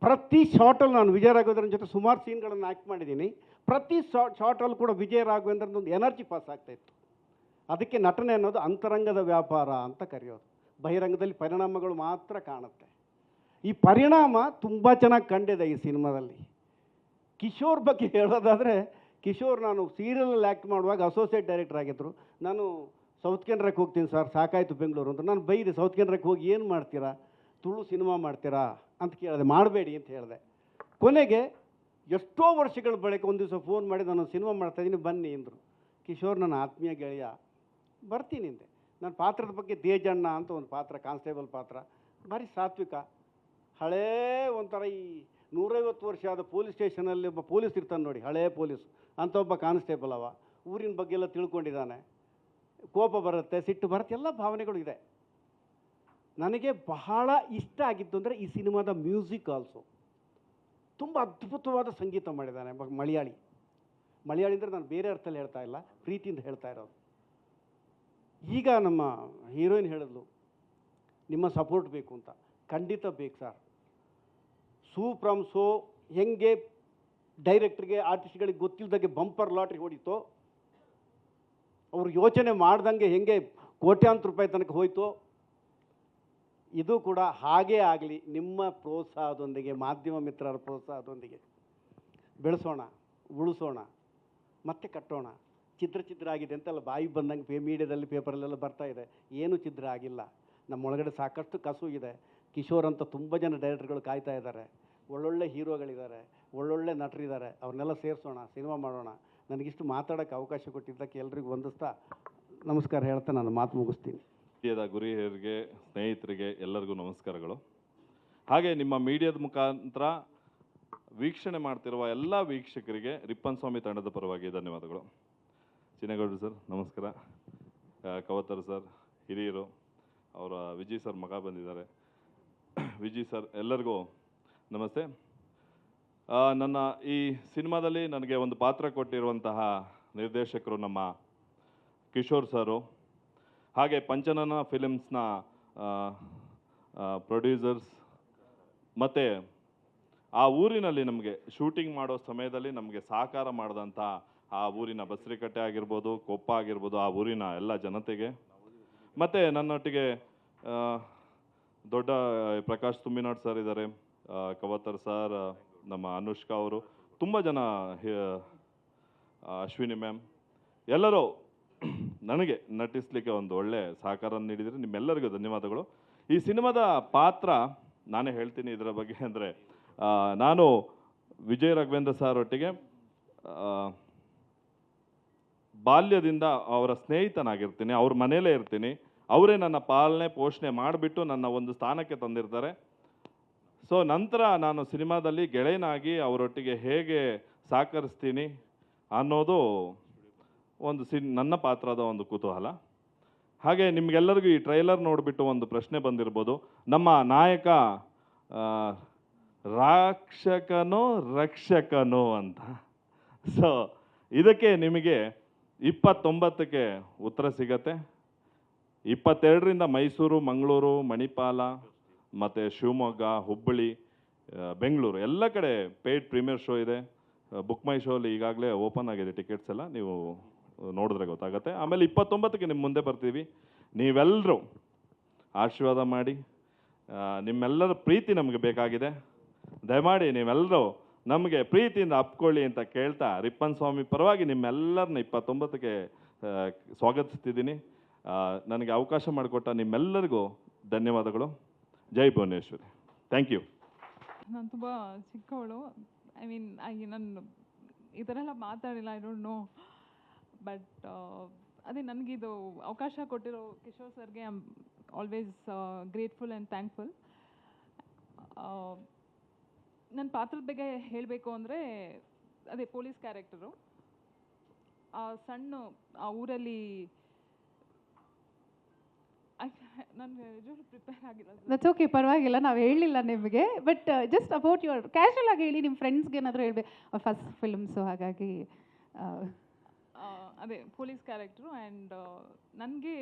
ಪ್ರತಿ ಶಾರ್ಟಲ್ಲಿ ನಾನು ವಿಜಯ ರಾಘವೇಂದ್ರನ ಜೊತೆ ಸುಮಾರು ಸೀನ್ಗಳನ್ನು ಆ್ಯಕ್ಟ್ ಮಾಡಿದ್ದೀನಿ. ಪ್ರತಿ ಶಾರ್ಟಲ್ಲಿ ಕೂಡ ವಿಜಯ ರಾಘವೇಂದ್ರನೊಂದು ಎನರ್ಜಿ ಪಾಸ್ ಆಗ್ತಾಯಿತ್ತು. ಅದಕ್ಕೆ ನಟನೆ ಅನ್ನೋದು ಅಂತರಂಗದ ವ್ಯಾಪಾರ ಅಂತ ಕರೆಯೋದು. ಬಹಿರಂಗದಲ್ಲಿ ಪರಿಣಾಮಗಳು ಮಾತ್ರ ಕಾಣುತ್ತೆ. ಈ ಪರಿಣಾಮ ತುಂಬ ಚೆನ್ನಾಗಿ ಕಂಡಿದೆ ಈ ಸಿನಿಮಾದಲ್ಲಿ. ಕಿಶೋರ್ ಬಗ್ಗೆ ಹೇಳೋದಾದರೆ, ಕಿಶೋರ್ ನಾನು ಸೀರಿಯಲಲ್ಲಿ ಆ್ಯಕ್ಟ್ ಮಾಡುವಾಗ ಅಸೋಸಿಯೇಟ್ ಡೈರೆಕ್ಟರ್ ಆಗಿದ್ದರು. ನಾನು ಸೌತ್ ಕೆನರಾಕ್ಕೆ ಹೋಗ್ತೀನಿ ಸರ್, ಸಾಕಾಯಿತು ಬೆಂಗಳೂರು ಅಂತ. ನಾನು ಬೈದೆ, ಸೌತ್ ಕೆನರಾಕ್ಕೆ ಹೋಗಿ ಏನು ಮಾಡ್ತೀರಾ, ತುಳು ಸಿನಿಮಾ ಮಾಡ್ತೀರಾ ಅಂತ ಕೇಳಿದೆ. ಮಾಡಬೇಡಿ ಅಂತ ಹೇಳಿದೆ. ಕೊನೆಗೆ ಎಷ್ಟೋ ವರ್ಷಗಳ ಬಳಿಕ ಒಂದು ದಿವಸ ಫೋನ್ ಮಾಡಿ ನಾನು ಸಿನಿಮಾ ಮಾಡ್ತಾಯಿದ್ದೀನಿ ಬನ್ನಿ ಅಂದರು. ಕಿಶೋರ್ ನನ್ನ ಆತ್ಮೀಯ ಗೆಳೆಯ, ಬರ್ತೀನಿ ಅಂದೆ. ನನ್ನ ಪಾತ್ರದ ಬಗ್ಗೆ ದೇಜಣ್ಣ ಅಂತ ಒಂದು ಪಾತ್ರ, ಕಾನ್ಸ್ಟೇಬಲ್ ಪಾತ್ರ, ಭಾರಿ ಸಾತ್ವಿಕ, ಹಳೇ ಒಂಥರ ಈ 150 ವರ್ಷ ಆದ ಪೊಲೀಸ್ ಸ್ಟೇಷನಲ್ಲಿ ಒಬ್ಬ ಪೊಲೀಸ್ ಇರ್ತಾನೆ ನೋಡಿ, ಹಳೇ ಪೊಲೀಸ್ ಅಂತ ಒಬ್ಬ ಕಾನ್ಸ್ಟೇಬಲ್. ಅವ ಊರಿನ ಬಗ್ಗೆ ಎಲ್ಲ ತಿಳ್ಕೊಂಡಿದ್ದಾನೆ, ಕೋಪ ಬರುತ್ತೆ, ಸಿಟ್ಟು ಬರುತ್ತೆ, ಎಲ್ಲ ಭಾವನೆಗಳು ಇದೆ. ನನಗೆ ಬಹಳ ಇಷ್ಟ ಆಗಿತ್ತು ಅಂದರೆ ಈ ಸಿನಿಮಾದ ಮ್ಯೂಸಿಕ್ ಆಲ್ಸೋ. ತುಂಬ ಅದ್ಭುತವಾದ ಸಂಗೀತ ಮಾಡಿದ್ದಾನೆ ಮಲಯಾಳಿ. ಮಲಯಾಳಿ ಅಂದರೆ ನಾನು ಬೇರೆ ಅರ್ಥದಲ್ಲಿ ಹೇಳ್ತಾ ಇಲ್ಲ, ಪ್ರೀತಿಯಿಂದ ಹೇಳ್ತಾ ಇರೋದು. ಈಗ ನಮ್ಮ ಹೀರೋಯಿನ್ ಹೇಳಿದ್ಲು ನಿಮ್ಮ ಸಪೋರ್ಟ್ ಬೇಕು ಅಂತ. ಖಂಡಿತ ಬೇಕು ಸರ್. ಸೂ ಫ್ರಮ್ ಸೋ ಹೆಂಗೆ ಡೈರೆಕ್ಟ್ರಿಗೆ ಆರ್ಟಿಸ್ಟ್ಗಳಿಗೆ ಗೊತ್ತಿಲ್ಲದಾಗೆ ಬಂಪರ್ ಲಾಟ್ರಿ ಹೊಡಿತೋ, ಅವ್ರು ಯೋಚನೆ ಮಾಡ್ದಂಗೆ ಹೆಂಗೆ ಕೋಟ್ಯಾಂತರ ರೂಪಾಯಿ ತನಕ ಹೋಯ್ತೋ, ಇದು ಕೂಡ ಹಾಗೇ ಆಗಲಿ. ನಿಮ್ಮ ಪ್ರೋತ್ಸಾಹದೊಂದಿಗೆ, ಮಾಧ್ಯಮ ಮಿತ್ರರ ಪ್ರೋತ್ಸಾಹದೊಂದಿಗೆ ಬೆಳೆಸೋಣ, ಉಳಿಸೋಣ, ಮತ್ತೆ ಕಟ್ಟೋಣ. ಚಿತ್ರ ಆಗಿದೆ ಅಂತೆಲ್ಲ ಬಾಯಿ ಬಂದಂಗೆ ಮೀಡಿಯಾದಲ್ಲಿ ಪೇಪರಲ್ಲೆಲ್ಲ ಬರ್ತಾ ಇದೆ. ಏನು ಚಿತ್ರ ಆಗಿಲ್ಲ. ನಮ್ಮೊಳಗಡೆ ಸಾಕಷ್ಟು ಕಸು ಇದೆ. ಕಿಶೋರ್ ಅಂತ ತುಂಬ ಜನ ಡೈರೆಕ್ಟರ್ಗಳು ಕಾಯ್ತಾ ಇದ್ದಾರೆ, ಒಳ್ಳೊಳ್ಳೆ ಹೀರೋಗಳಿದ್ದಾರೆ, ಒಳ್ಳೊಳ್ಳೆ ನಟರಿದ್ದಾರೆ. ಅವ್ರನ್ನೆಲ್ಲ ಸೇರಿಸೋಣ, ಸಿನಿಮಾ ಮಾಡೋಣ. ನನಗಿಷ್ಟು ಮಾತಾಡೋಕ್ಕೆ ಅವಕಾಶ ಕೊಟ್ಟಿದ್ದಕ್ಕೆ ಎಲ್ರಿಗೂ ವಂದಿಸ್ತಾ ನಮಸ್ಕಾರ ಹೇಳ್ತಾ ನಾನು ಮಾತು ಮುಗಿಸ್ತೀನಿ. ಗುರಿ ಹಿರಿಯರಿಗೆ, ಸ್ನೇಹಿತರಿಗೆ ಎಲ್ಲರಿಗೂ ನಮಸ್ಕಾರಗಳು. ಹಾಗೆ ನಿಮ್ಮ ಮೀಡಿಯಾದ ಮುಖಾಂತರ ವೀಕ್ಷಣೆ ಮಾಡ್ತಿರುವ ಎಲ್ಲ ವೀಕ್ಷಕರಿಗೆ ರಿಪ್ಪನ್ ಸ್ವಾಮಿ ತಂಡದ ಪರವಾಗಿ ಧನ್ಯವಾದಗಳು. ಚಿನ್ನೇಗೌಡರು ಸರ್ ನಮಸ್ಕಾರ, ಕವತರ್ ಸರ್ ಹಿರಿಯರು, ಅವರ ವಿಜಯ್ ಸರ್ ಮಗ ಬಂದಿದ್ದಾರೆ, ವಿಜಯ್ ಸರ್ ಎಲ್ಲರಿಗೂ ನಮಸ್ತೆ. ನನ್ನ ಈ ಸಿನಿಮಾದಲ್ಲಿ ನನಗೆ ಒಂದು ಪಾತ್ರ ಕೊಟ್ಟಿರುವಂತಹ ನಿರ್ದೇಶಕರು ನಮ್ಮ ಕಿಶೋರ್ ಸರು, ಹಾಗೆ ಪಂಚನನ ಫಿಲಿಮ್ಸ್ನ ಪ್ರೊಡ್ಯೂಸರ್ಸ್, ಮತ್ತು ಆ ಊರಿನಲ್ಲಿ ನಮಗೆ ಶೂಟಿಂಗ್ ಮಾಡೋ ಸಮಯದಲ್ಲಿ ನಮಗೆ ಸಹಕಾರ ಮಾಡಿದಂಥ ಆ ಊರಿನ ಬಸರಿಕಟ್ಟೆ ಆಗಿರ್ಬೋದು, ಕೊಪ್ಪ ಆಗಿರ್ಬೋದು, ಆ ಊರಿನ ಎಲ್ಲ ಜನತೆಗೆ, ಮತ್ತು ನನ್ನೊಟ್ಟಿಗೆ ದೊಡ್ಡ ಪ್ರಕಾಶ್ ತುಂಬಿನಾಡ್ ಸರ್ ಇದ್ದಾರೆ, ಕವತರ್ ಸರ್, ನಮ್ಮ ಅನುಷ್ಕಾ ಅವರು, ತುಂಬ ಜನ, ಅಶ್ವಿನಿ ಮ್ಯಾಮ್, ಎಲ್ಲರೂ ನನಗೆ ನಟಿಸಲಿಕ್ಕೆ ಒಂದು ಒಳ್ಳೆ ಸಹಕಾರ ನೀಡಿದರೆ ನಿಮ್ಮೆಲ್ಲರಿಗೂ ಧನ್ಯವಾದಗಳು. ಈ ಸಿನಿಮಾದ ಪಾತ್ರ ನಾನೇ ಹೇಳ್ತೀನಿ ಇದರ ಬಗ್ಗೆ. ಅಂದರೆ ನಾನು ವಿಜಯ್ ರಾಘವೇಂದ್ರ ಸರ್ ಒಟ್ಟಿಗೆ ಬಾಲ್ಯದಿಂದ ಅವರ ಸ್ನೇಹಿತನಾಗಿರ್ತೀನಿ, ಅವ್ರ ಮನೆಯಲ್ಲೇ ಇರ್ತೀನಿ. ಅವರೇ ನನ್ನ ಪಾಲನೆ ಪೋಷಣೆ ಮಾಡಿಬಿಟ್ಟು ನನ್ನ ಒಂದು ಸ್ಥಾನಕ್ಕೆ ತಂದಿರ್ತಾರೆ. ಸೊ ನಂತರ ನಾನು ಸಿನಿಮಾದಲ್ಲಿ ಗೆಳೆಯನಾಗಿ ಅವರೊಟ್ಟಿಗೆ ಹೇಗೆ ಸಹಕರಿಸ್ತೀನಿ ಅನ್ನೋದು ಒಂದು ನನ್ನ ಪಾತ್ರದ ಒಂದು ಕುತೂಹಲ. ಹಾಗೆ ನಿಮಗೆಲ್ಲರಿಗೂ ಈ ಟ್ರೈಲರ್ ನೋಡಿಬಿಟ್ಟು ಒಂದು ಪ್ರಶ್ನೆ ಬಂದಿರ್ಬೋದು, ನಮ್ಮ ನಾಯಕ ರಾಕ್ಷಕನೋ ರಕ್ಷಕನೋ ಅಂತ. ಸೊ ಇದಕ್ಕೆ ನಿಮಗೆ 29ಕ್ಕೆ ಉತ್ತರ ಸಿಗತ್ತೆ. 22ರಿಂದ ಮೈಸೂರು, ಮಂಗಳೂರು, ಮಣಿಪಾಲ, ಮತ್ತು ಶಿವಮೊಗ್ಗ, ಹುಬ್ಬಳ್ಳಿ, ಬೆಂಗಳೂರು ಎಲ್ಲ ಕಡೆ ಪೇಯ್ಡ್ ಪ್ರೀಮಿಯರ್ ಶೋ ಇದೆ. ಬುಕ್ ಮೈ ಶೋಲ್ಲಿ ಈಗಾಗಲೇ ಓಪನ್ ಆಗಿದೆ ಟಿಕೆಟ್ಸ್ ಎಲ್ಲ, ನೀವು ನೋಡಿದ್ರೆ ಗೊತ್ತಾಗುತ್ತೆ. ಆಮೇಲೆ 29ಕ್ಕೆ ನಿಮ್ಮ ಮುಂದೆ ಬರ್ತೀವಿ. ನೀವೆಲ್ಲರೂ ಆಶೀರ್ವಾದ ಮಾಡಿ, ನಿಮ್ಮೆಲ್ಲರ ಪ್ರೀತಿ ನಮಗೆ ಬೇಕಾಗಿದೆ. ದಯಮಾಡಿ ನೀವೆಲ್ಲರೂ ನಮಗೆ ಪ್ರೀತಿಯಿಂದ ಅಪ್ಕೊಳ್ಳಿ ಅಂತ ಕೇಳ್ತಾ ರಿಪ್ಪನ್ ಸ್ವಾಮಿ ಪರವಾಗಿ ನಿಮ್ಮೆಲ್ಲರನ್ನ 29ಕ್ಕೆ ಸ್ವಾಗತಿಸ್ತಿದ್ದೀನಿ. ನನಗೆ ಅವಕಾಶ ಮಾಡಿಕೊಟ್ಟ ನಿಮ್ಮೆಲ್ಲರಿಗೂ ಧನ್ಯವಾದಗಳು. ಜೈ ಭುವನೇಶ್ವರಿ. Thank you. ನಾನು ತುಂಬ ಚಿಕ್ಕವಳು, ನಾನು ಈ ಥರ ಎಲ್ಲ ಮಾತಾಡಿಲ್ಲ, ಐ ಡೋಂಟ್ ನೋ. ಬಟ್ ಅದೇ ನನಗಿದು ಅವಕಾಶ ಕೊಟ್ಟಿರೋ ಕಿಶೋರ್ ಸರ್ಗೆ I am always grateful and thankful. ನನ್ನ ಪಾತ್ರದ ಬಗ್ಗೆ ಹೇಳಬೇಕು ಅಂದರೆ ಅದೇ ಪೊಲೀಸ್ ಕ್ಯಾರೆಕ್ಟರು. ಸಣ್ಣ ಆ ಊರಲ್ಲಿ ನಾನು ನಿಜವಾಗ್ಲೂ ಪ್ರಿಪೇರ್ ಆಗಿಲ್ಲ. ದಟ್ಸ್ ಓಕೆ, ಪರವಾಗಿಲ್ಲ, ನಾವು ಹೇಳಲಿಲ್ಲ ನಿಮಗೆ. But just about your casual ಆಗಿ ಹೇಳಿ, ನಿಮ್ಮ ಫ್ರೆಂಡ್ಸ್ಗೆ ಏನಾದರೂ ಹೇಳ್ಬೇಕು. ಫಸ್ಟ್ ಫಿಲ್ಮ್ಸು, ಹಾಗಾಗಿ ಅದೇ ಪೊಲೀಸ್ ಕ್ಯಾರೆಕ್ಟ್ರು. ಆ್ಯಂಡ್ ನನಗೆ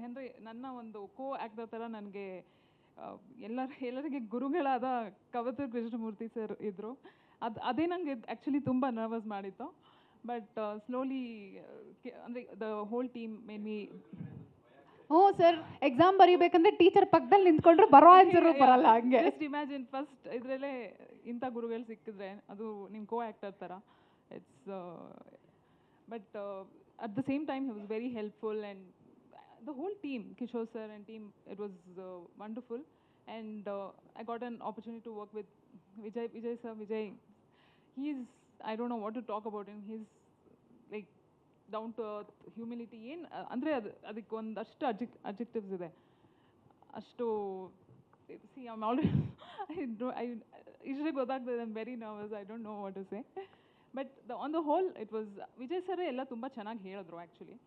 ಅಂದರೆ ನನ್ನ ಒಂದು ಕೋ ಆ್ಯಕ್ಟರ್ ಥರ ನನಗೆ ಎಲ್ಲರಿಗೆ ಗುರುಗಳಾದ ಕವತರ್ ಕೃಷ್ಣಮೂರ್ತಿ ಸರ್ ಇದ್ದರು. ಅದೇ ನನಗೆ ಆ್ಯಕ್ಚುಲಿ ತುಂಬ ನರ್ವಸ್ ಮಾಡಿತ್ತು. ಬಟ್ ಸ್ಲೋಲಿ ಅಂದರೆ the whole team made me. ಹ್ಞೂ ಸರ್, ಎಕ್ಸಾಮ್ ಬರೀಬೇಕಂದ್ರೆ ಟೀಚರ್ ಪಕ್ಕದಲ್ಲಿ ನಿಂತ್ಕೊಂಡ್ರೆ ಬರೋ ಆನ್ಸರು ಬರಲ್ಲ. ಹಂಗೆ ಜಸ್ಟ್ ಇಮ್ಯಾಜಿನ್ ಫಸ್ಟ್ ಇದರಲ್ಲೇ ಇಂಥ ಗುರುಗಳು ಸಿಕ್ಕಿದ್ರೆ, ಅದು ನಿಮ್ಮ ಕೋ ಆ್ಯಕ್ಟರ್ ಥರ. It's but at the same time he was very helpful and the whole team, Kishore sir and team, it was wonderful. And I got an opportunity to work with Vijay sir. Vijay, he's, I don't know what to talk about him. He's like down to earth, humility ಏನು ಅಂದರೆ ಅದಕ್ಕೆ ಒಂದಷ್ಟು adjectives ಇದೆ ಅಷ್ಟು. C I'm already ಇಷ್ಟೇ ಗೊತ್ತಾಗ್ತದೆ. I am very nervous, I don't know what to say. But on the whole it was, Vijay sir ಎಲ್ಲ ತುಂಬ ಚೆನ್ನಾಗಿ ಹೇಳಿದ್ರು actually.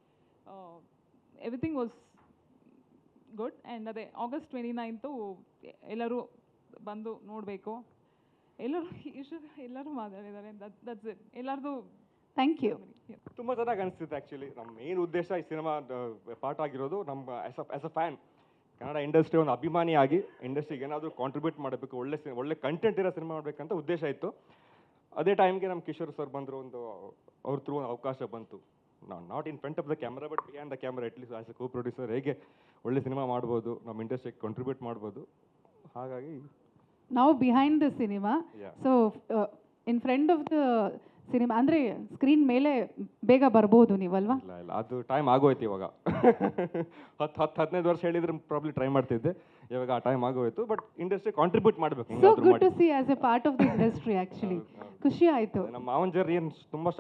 Everything was good. And ಅದೇ August 29th ಎಲ್ಲರೂ ಬಂದು ನೋಡಬೇಕು. ಎಲ್ಲರೂ ಮಾತಾಡಿದ್ದಾರೆ. That's it. ಎಲ್ಲರದು ಥ್ಯಾಂಕ್ ಯು. ತುಂಬ ಚೆನ್ನಾಗಿ ಅನಿಸ್ತಿತ್ತು ಆ್ಯಕ್ಚುಲಿ. ನಮ್ಮ ಮೇನ್ ಉದ್ದೇಶ ಈ ಸಿನಿಮಾ ಪಾರ್ಟ್ ಆಗಿರೋದು ನಮ್ಮ as a fan, Kannada industry ಒಂದು ಅಭಿಮಾನಿಯಾಗಿ ಇಂಡಸ್ಟ್ರಿಗೆ ಏನಾದರೂ ಕಾಂಟ್ರಿಬ್ಯೂಟ್ ಮಾಡಬೇಕು, ಒಳ್ಳೆ ಕಂಟೆಂಟ್ ಇರೋ ಸಿನಿಮಾ ಮಾಡಬೇಕಂತ ಉದ್ದೇಶ ಇತ್ತು. ಅದೇ ಟೈಮ್ಗೆ ನಮ್ಮ ಕಿಶೋರ್ ಸರ್ ಬಂದರು, ಅವ್ರ ಥ್ರೂ ಒಂದು ಅವಕಾಶ ಬಂತು. Not in front of the camera but behind the camera, at least as a co producer ಹೇಗೆ ಒಳ್ಳೆ ಸಿನಿಮಾ ಮಾಡ್ಬೋದು, ನಮ್ಮ ಇಂಡಸ್ಟ್ರಿಗೆ ಕಾಂಟ್ರಿಬ್ಯೂಟ್ ಮಾಡ್ಬೋದು. ಹಾಗಾಗಿ ನಾವು behind the cinema, so in front of the cinema ಅಂದರೆ ಸ್ಕ್ರೀನ್ ಮೇಲೆ ಬೇಗ ಬರ್ಬೋದು ನೀವಲ್ವಾ? ಇಲ್ಲ ಅದು ಟೈಮ್ ಆಗೋಯ್ತು ಇವಾಗ. 10-15 ವರ್ಷ ಹೇಳಿದ್ರೆ ಪ್ರಾಬ್ಲಿ ಟ್ರೈ ಮಾಡ್ತಿದ್ದೆ. ಇವಾಗ ಆ ಟೈಮ್ ಆಗೋಯ್ತು. ಬಟ್ ಇಂಡಸ್ಟ್ರಿ ಕಾಂಟ್ರಿಬ್ಯೂಟ್ ಮಾಡಬೇಕು. So good to see as a part of the industry. Actually ಖುಷಿ ಆಯಿತು. ನಮ್ಮ ಮಾವನ್ ಜರ್ನಿ ಏನು ತುಂಬ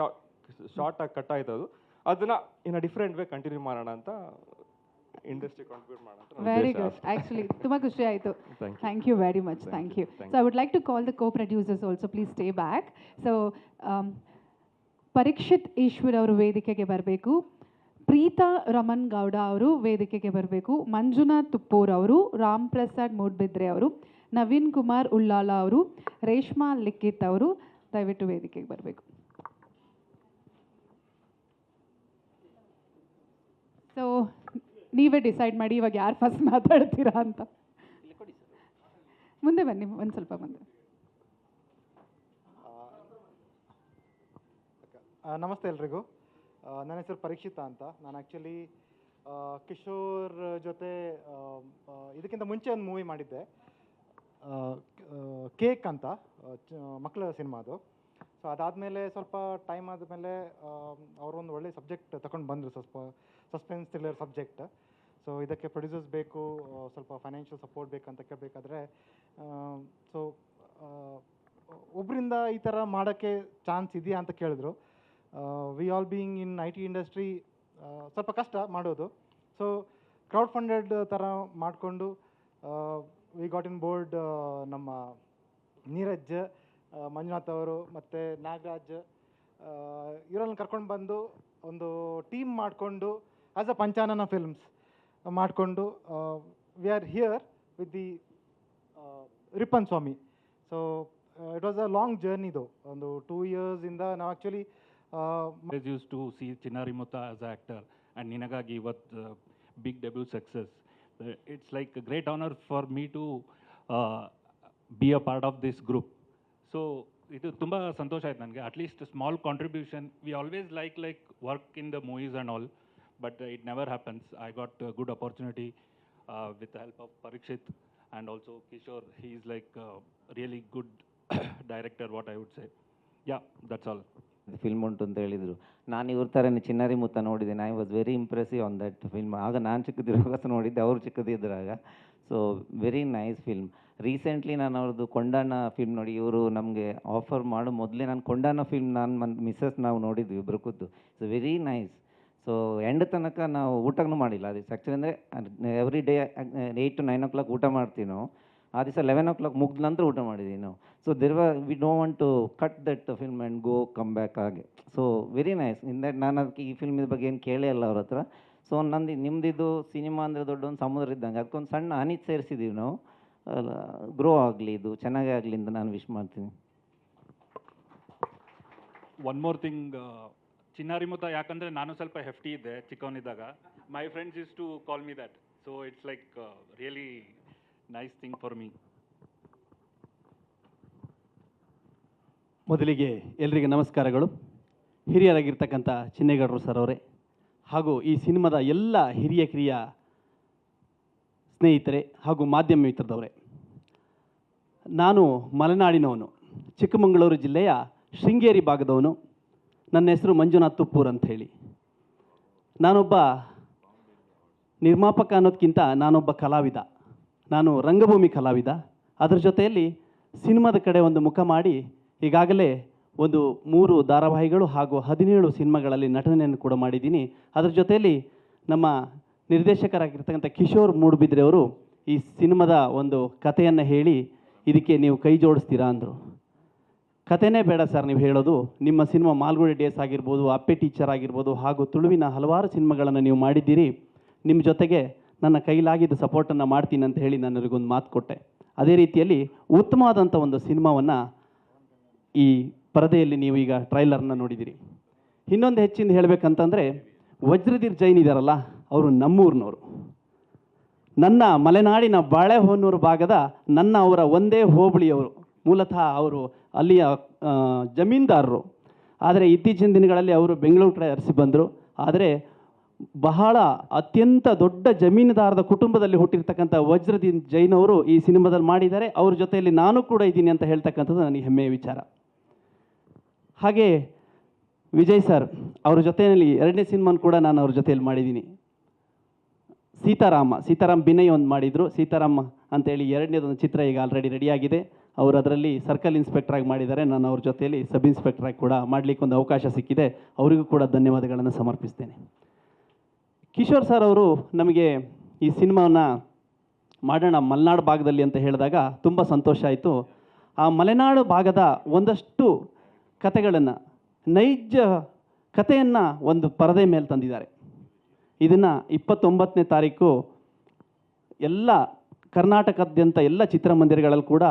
ಶಾರ್ಟ್ ಆಗಿ ಕಟ್ ಆಯ್ತು. ಅದನ್ನ ಇನ್ ಡಿಫ್ರೆಂಟ್ ವೇ ಕಂಟಿನ್ಯೂ ಮಾಡೋಣ ಅಂತ ಇಂಡಸ್ಟ್ರಿ ಕಾಂಟ್ರಿಬ್ಯೂಟ್ ಮಾಡೋಣ ಅಂತ. Very good. ಆ್ಯಕ್ಚುಲಿ ತುಂಬ ಖುಷಿ ಆಯಿತು. Thank you very much. Thank you. So I would like to call the co producers also. Please stay back. So Parikshit Eshwar ಅವರು ವೇದಿಕೆಗೆ ಬರಬೇಕು. ಪ್ರೀತಾ ರಮನ್ ಗೌಡ ಅವರು ವೇದಿಕೆಗೆ ಬರಬೇಕು. ಮಂಜುನಾಥ್ ತುಪ್ಪೂರ್ ಅವರು, ರಾಮ್ ಪ್ರಸಾದ್ ಮೂಡ್ಬಿದ್ರೆ ಅವರು, ನವೀನ್ ಕುಮಾರ್ ಉಳ್ಳಾಲ ಅವರು, ರೇಷ್ಮಾ ಲಿಖಿತ್ ಅವರು ದಯವಿಟ್ಟು ವೇದಿಕೆಗೆ ಬರಬೇಕು. ಸೊ ನೀವೇ ಡಿಸೈಡ್ ಮಾಡಿ ಇವಾಗ ಯಾರು ಫಸ್ಟ್ ಮಾತಾಡ್ತೀರಾ ಅಂತ. ಮುಂದೆ ಬನ್ನಿ, ಒಂದು ಸ್ವಲ್ಪ ಮುಂದೆ. ನಮಸ್ತೆ ಎಲ್ರಿಗೂ. ನನ್ನ ಹೆಸರು ಪರೀಕ್ಷಿತ ಅಂತ. ನಾನು ಆ್ಯಕ್ಚುಲಿ ಕಿಶೋರ್ ಜೊತೆ ಇದಕ್ಕಿಂತ ಮುಂಚೆ ಒಂದು ಮೂವಿ ಮಾಡಿದ್ದೆ, ಕೇಕ್ ಅಂತ, ಮಕ್ಕಳ ಸಿನಿಮಾ ಅದು. ಸೊ ಅದಾದಮೇಲೆ ಸ್ವಲ್ಪ ಟೈಮ್ ಆದಮೇಲೆ ಅವರೊಂದು ಒಳ್ಳೆ ಸಬ್ಜೆಕ್ಟ್ ತಗೊಂಡು ಬಂದರು, ಸ್ವಲ್ಪ ಸಸ್ಪೆನ್ಸ್ ಥ್ರಿಲ್ಲರ್ ಸಬ್ಜೆಕ್ಟ್. ಸೊ ಇದಕ್ಕೆ ಪ್ರೊಡ್ಯೂಸರ್ಸ್ ಬೇಕು, ಸ್ವಲ್ಪ ಫೈನಾನ್ಷಿಯಲ್ ಸಪೋರ್ಟ್ ಬೇಕಂತ ಕೇಳಬೇಕಾದ್ರೆ ಸೊ ಒಬ್ಬರಿಂದ ಈ ಥರ ಮಾಡೋಕ್ಕೆ ಚಾನ್ಸ್ ಇದೆಯಾ ಅಂತ ಕೇಳಿದ್ರು. We all being in IT industry ಸ್ವಲ್ಪ ಕಷ್ಟ ಮಾಡೋದು. ಸೊ ಕ್ರೌಡ್ ಫಂಡೆಡ್ ಥರ ಮಾಡಿಕೊಂಡು ವಿ ಗಾಟ್ ಇನ್ ಬೋರ್ಡ್ ನಮ್ಮ ನೀರಜ್, ಮಂಜುನಾಥ್ ಅವರು ಮತ್ತು ನಾಗರಾಜ್ ಇವರನ್ನು ಕರ್ಕೊಂಡು ಬಂದು ಒಂದು ಟೀಮ್ ಮಾಡಿಕೊಂಡು ಆ್ಯಸ್ ಅ ಪಂಚಾನನ ಫಿಲ್ಮ್ಸ್ ಮಾಡಿಕೊಂಡು we are here with the Rippan Swamy. So it was a long ಜರ್ನಿದು, ಒಂದು 2 yearsಯಿಂದ ನಾವು actually used to see Chinnari Mutta as an actor, and Ninagagi was big debut success. It's like a great honor for me to be a part of this group. So ಇದು ತುಂಬ ಸಂತೋಷ ಆಯ್ತು ನನಗೆ. At least small contribution. We always like work in the movies and all, but it never happens. I got a good opportunity with the help of Parikshit and also Kishore. He is like a really good director, what I would say. Yeah, that's all. Film ಉಂಟು ಅಂತ ಹೇಳಿದರು. ನಾನು ಇವ್ರ ಥರನೇ ಚಿನ್ನಾರಿ ಮುತ್ತ ನೋಡಿದ್ದೇನೆ. I was very impressive on that film. ಆಗ ನಾನು ಚಿಕ್ಕದಿರುವಾಗ ನೋಡಿದ್ದೆ, ಅವರು ಚಿಕ್ಕದಿದ್ರಾಗ. So very nice film. Recently ನಾನು ಅವ್ರದ್ದು ಕೊಂಡಾಣ ಫಿಲ್ಮ್ ನೋಡಿ, ಇವರು ನಮಗೆ ಆಫರ್ ಮಾಡೋ ಮೊದಲೇ ನಾನು ಕೊಂಡಾಣ ಫಿಲ್ಮ್ ನಾನು ಮಿಸ್ಸಸ್ ನಾವು ನೋಡಿದ್ವಿ ಇಬ್ಬರು ಕೂತು. So very nice. So end ತನಕ ನಾವು ಊಟನೂ ಮಾಡಿಲ್ಲ. ಅದು ಆ್ಯಕ್ಚುಲಿ ಅಂದರೆ ಎವ್ರಿ ಡೇ 8 to 9 o'clock ಊಟ ಮಾಡ್ತೀವಿ ನಾವು. ಆ ದಿವಸ 11 o'clock ಮುಗಿದ ನಂತರ ಊಟ ಮಾಡಿದ್ದೀವಿ ನಾವು. So we don't want to cut that film and go come back ಹಾಗೆ. So very nice. In that ನಾನು ಅದಕ್ಕೆ ಈ ಫಿಲ್ಮಿದ ಬಗ್ಗೆ ಏನು ಕೇಳೇ ಇಲ್ಲ ಅವ್ರ ಹತ್ರ. ಸೊ ನಿಮ್ಮದಿದ್ದು ಸಿನಿಮಾ ಅಂದರೆ ದೊಡ್ಡ ಒಂದು ಸಮುದ್ರ ಇದ್ದಂಗೆ, ಅದಕ್ಕೊಂದು ಸಣ್ಣ ಹನಿ ಸೇರಿಸಿದ್ದೀವಿ ನಾವು. ಗ್ರೋ ಆಗಲಿ, ಇದು ಚೆನ್ನಾಗೇ ಆಗಲಿ ಅಂತ ನಾನು ವಿಶ್ ಮಾಡ್ತೀನಿ. ಒನ್ ಮೋರ್ ಥಿಂಗ್, ಚಿನ್ನಾರಿ ಮುತ್ತ ಯಾಕಂದರೆ ನಾನು ಸ್ವಲ್ಪ ಹೆಫ್ಟಿ ಇದ್ದೆ ಚಿಕ್ಕವನಿದ್ದಾಗ. My friends use to call me that. So it's like really nice thing for me. ಮೊದಲಿಗೆ ಎಲ್ರಿಗೆ ನಮಸ್ಕಾರಗಳು. ಹಿರಿಯರಾಗಿರ್ತಕ್ಕಂಥ ಚಿನ್ನೇಗೌಡರು ಸರ್ ಅವರೇ, ಹಾಗೂ ಈ ಸಿನಿಮಾದ ಎಲ್ಲ ಹಿರಿಯ ಕಿರಿಯ ಸ್ನೇಹಿತರೆ ಹಾಗೂ ಮಾಧ್ಯಮ ಮಿತ್ರದವರೇ, ನಾನು ಮಲೆನಾಡಿನವನು, ಚಿಕ್ಕಮಗಳೂರು ಜಿಲ್ಲೆಯ ಶೃಂಗೇರಿ ಭಾಗದವನು. ನನ್ನ ಹೆಸರು ಮಂಜುನಾಥ್ ತುಪ್ಪೂರ್ ಅಂತ ಹೇಳಿ. ನಾನೊಬ್ಬ ನಿರ್ಮಾಪಕ ಅನ್ನೋದಕ್ಕಿಂತ ನಾನೊಬ್ಬ ಕಲಾವಿದ. ನಾನು ರಂಗಭೂಮಿ ಕಲಾವಿದ. ಅದರ ಜೊತೆಯಲ್ಲಿ ಸಿನಿಮಾದ ಕಡೆ ಒಂದು ಮುಖ ಮಾಡಿ ಈಗಾಗಲೇ ಒಂದು 3 ಧಾರಾವಾಹಿಗಳು ಹಾಗೂ 17 ಸಿನಿಮಾಗಳಲ್ಲಿ ನಟನೆಯನ್ನು ಕೂಡ ಮಾಡಿದ್ದೀನಿ. ಅದರ ಜೊತೆಯಲ್ಲಿ ನಮ್ಮ ನಿರ್ದೇಶಕರಾಗಿರ್ತಕ್ಕಂಥ ಕಿಶೋರ್ ಮೂಡುಬಿದ್ರೆ ಅವರು ಈ ಸಿನಿಮಾದ ಒಂದು ಕಥೆಯನ್ನು ಹೇಳಿ ಇದಕ್ಕೆ ನೀವು ಕೈ ಜೋಡಿಸ್ತೀರಾ ಅಂದರು. ಕಥೆನೇ ಬೇಡ ಸರ್ ನೀವು ಹೇಳೋದು, ನಿಮ್ಮ ಸಿನಿಮಾ ಮಾಲ್ಗುಡಿ ಡೇಸ್ ಆಗಿರ್ಬೋದು, ಅಪ್ಪೆ ಟೀಚರ್ ಆಗಿರ್ಬೋದು ಹಾಗೂ ತುಳುವಿನ ಹಲವಾರು ಸಿನಿಮಾಗಳನ್ನು ನೀವು ಮಾಡಿದ್ದೀರಿ, ನಿಮ್ಮ ಜೊತೆಗೆ ನನ್ನ ಕೈಲಾಗಿದ್ದ ಸಪೋರ್ಟನ್ನು ಮಾಡ್ತೀನಿ ಅಂತ ಹೇಳಿ ನಾನು ಅವರಿಗೊಂದು ಮಾತು ಕೊಟ್ಟೆ. ಅದೇ ರೀತಿಯಲ್ಲಿ ಉತ್ತಮವಾದಂಥ ಒಂದು ಸಿನಿಮಾವನ್ನು ಈ ಪರದೆಯಲ್ಲಿ ನೀವು ಈಗ ಟ್ರೈಲರ್ನ ನೋಡಿದ್ದೀರಿ. ಇನ್ನೊಂದು ಹೆಚ್ಚಿಂದ ಹೇಳಬೇಕಂತಂದರೆ ವಜ್ರಧೀರ್ ಜೈನ್ ಇದ್ದಾರಲ್ಲ, ಅವರು ನಮ್ಮೂರಿನವರು, ನನ್ನ ಮಲೆನಾಡಿನ ಬಾಳೆಹೊನ್ನೂರು ಭಾಗದ ಅವರ ಒಂದೇ ಹೋಬಳಿಯವರು. ಮೂಲತಃ ಅವರು ಅಲ್ಲಿಯ ಜಮೀನ್ದಾರರು. ಆದರೆ ಇತ್ತೀಚಿನ ದಿನಗಳಲ್ಲಿ ಅವರು ಬೆಂಗಳೂರು ಕಡೆ ಅರಸಿ ಬಂದರು. ಆದರೆ ಬಹಳ ಅತ್ಯಂತ ದೊಡ್ಡ ಜಮೀನುದಾರದ ಕುಟುಂಬದಲ್ಲಿ ಹುಟ್ಟಿರ್ತಕ್ಕಂಥ ವಜ್ರಧೀರ್ ಜೈನ್ ಅವರು ಈ ಸಿನಿಮಾದಲ್ಲಿ ಮಾಡಿದ್ದಾರೆ. ಅವ್ರ ಜೊತೆಯಲ್ಲಿ ನಾನು ಕೂಡ ಇದ್ದೀನಿ ಅಂತ ಹೇಳ್ತಕ್ಕಂಥದ್ದು ನನಗೆ ಹೆಮ್ಮೆಯ ವಿಚಾರ. ಹಾಗೆ ವಿಜಯ್ ಸರ್ ಅವ್ರ ಜೊತೆಯಲ್ಲಿ 2ನೇ ಸಿನಿಮಾನ ಕೂಡ ನಾನು ಅವ್ರ ಜೊತೆಯಲ್ಲಿ ಮಾಡಿದ್ದೀನಿ. ಸೀತಾರಾಮ್ ಬಿನಯ್ ಒಂದು ಮಾಡಿದರು. ಸೀತಾರಾಮ್ ಅಂತೇಳಿ 2ನೇದೊಂದು ಚಿತ್ರ ಈಗ ಆಲ್ರೆಡಿ ರೆಡಿಯಾಗಿದೆ. ಅವರು ಅದರಲ್ಲಿ ಸರ್ಕಲ್ ಇನ್ಸ್ಪೆಕ್ಟ್ರಾಗಿ ಮಾಡಿದ್ದಾರೆ. ನಾನು ಅವ್ರ ಜೊತೆಯಲ್ಲಿ ಸಬ್ ಇನ್ಸ್ಪೆಕ್ಟ್ರಾಗಿ ಕೂಡ ಮಾಡಲಿಕ್ಕೆ ಒಂದು ಅವಕಾಶ ಸಿಕ್ಕಿದೆ. ಅವರಿಗೂ ಕೂಡ ಧನ್ಯವಾದಗಳನ್ನು ಸಮರ್ಪಿಸ್ತೇನೆ. ಕಿಶೋರ್ ಸರ್ ಅವರು ನಮಗೆ ಈ ಸಿನಿಮಾವನ್ನು ಮಾಡೋಣ ಮಲೆನಾಡು ಭಾಗದಲ್ಲಿ ಅಂತ ಹೇಳಿದಾಗ ತುಂಬ ಸಂತೋಷ ಆಯಿತು. ಆ ಮಲೆನಾಡು ಭಾಗದ ಒಂದಷ್ಟು ಕಥೆಗಳನ್ನು, ನೈಜ ಕಥೆಯನ್ನು ಒಂದು ಪರದೆ ಮೇಲೆ ತಂದಿದ್ದಾರೆ. ಇದನ್ನು 29ನೇ ತಾರೀಕು ಎಲ್ಲ ಕರ್ನಾಟಕದಾದ್ಯಂತ ಎಲ್ಲ ಚಿತ್ರಮಂದಿರಗಳಲ್ಲಿ ಕೂಡ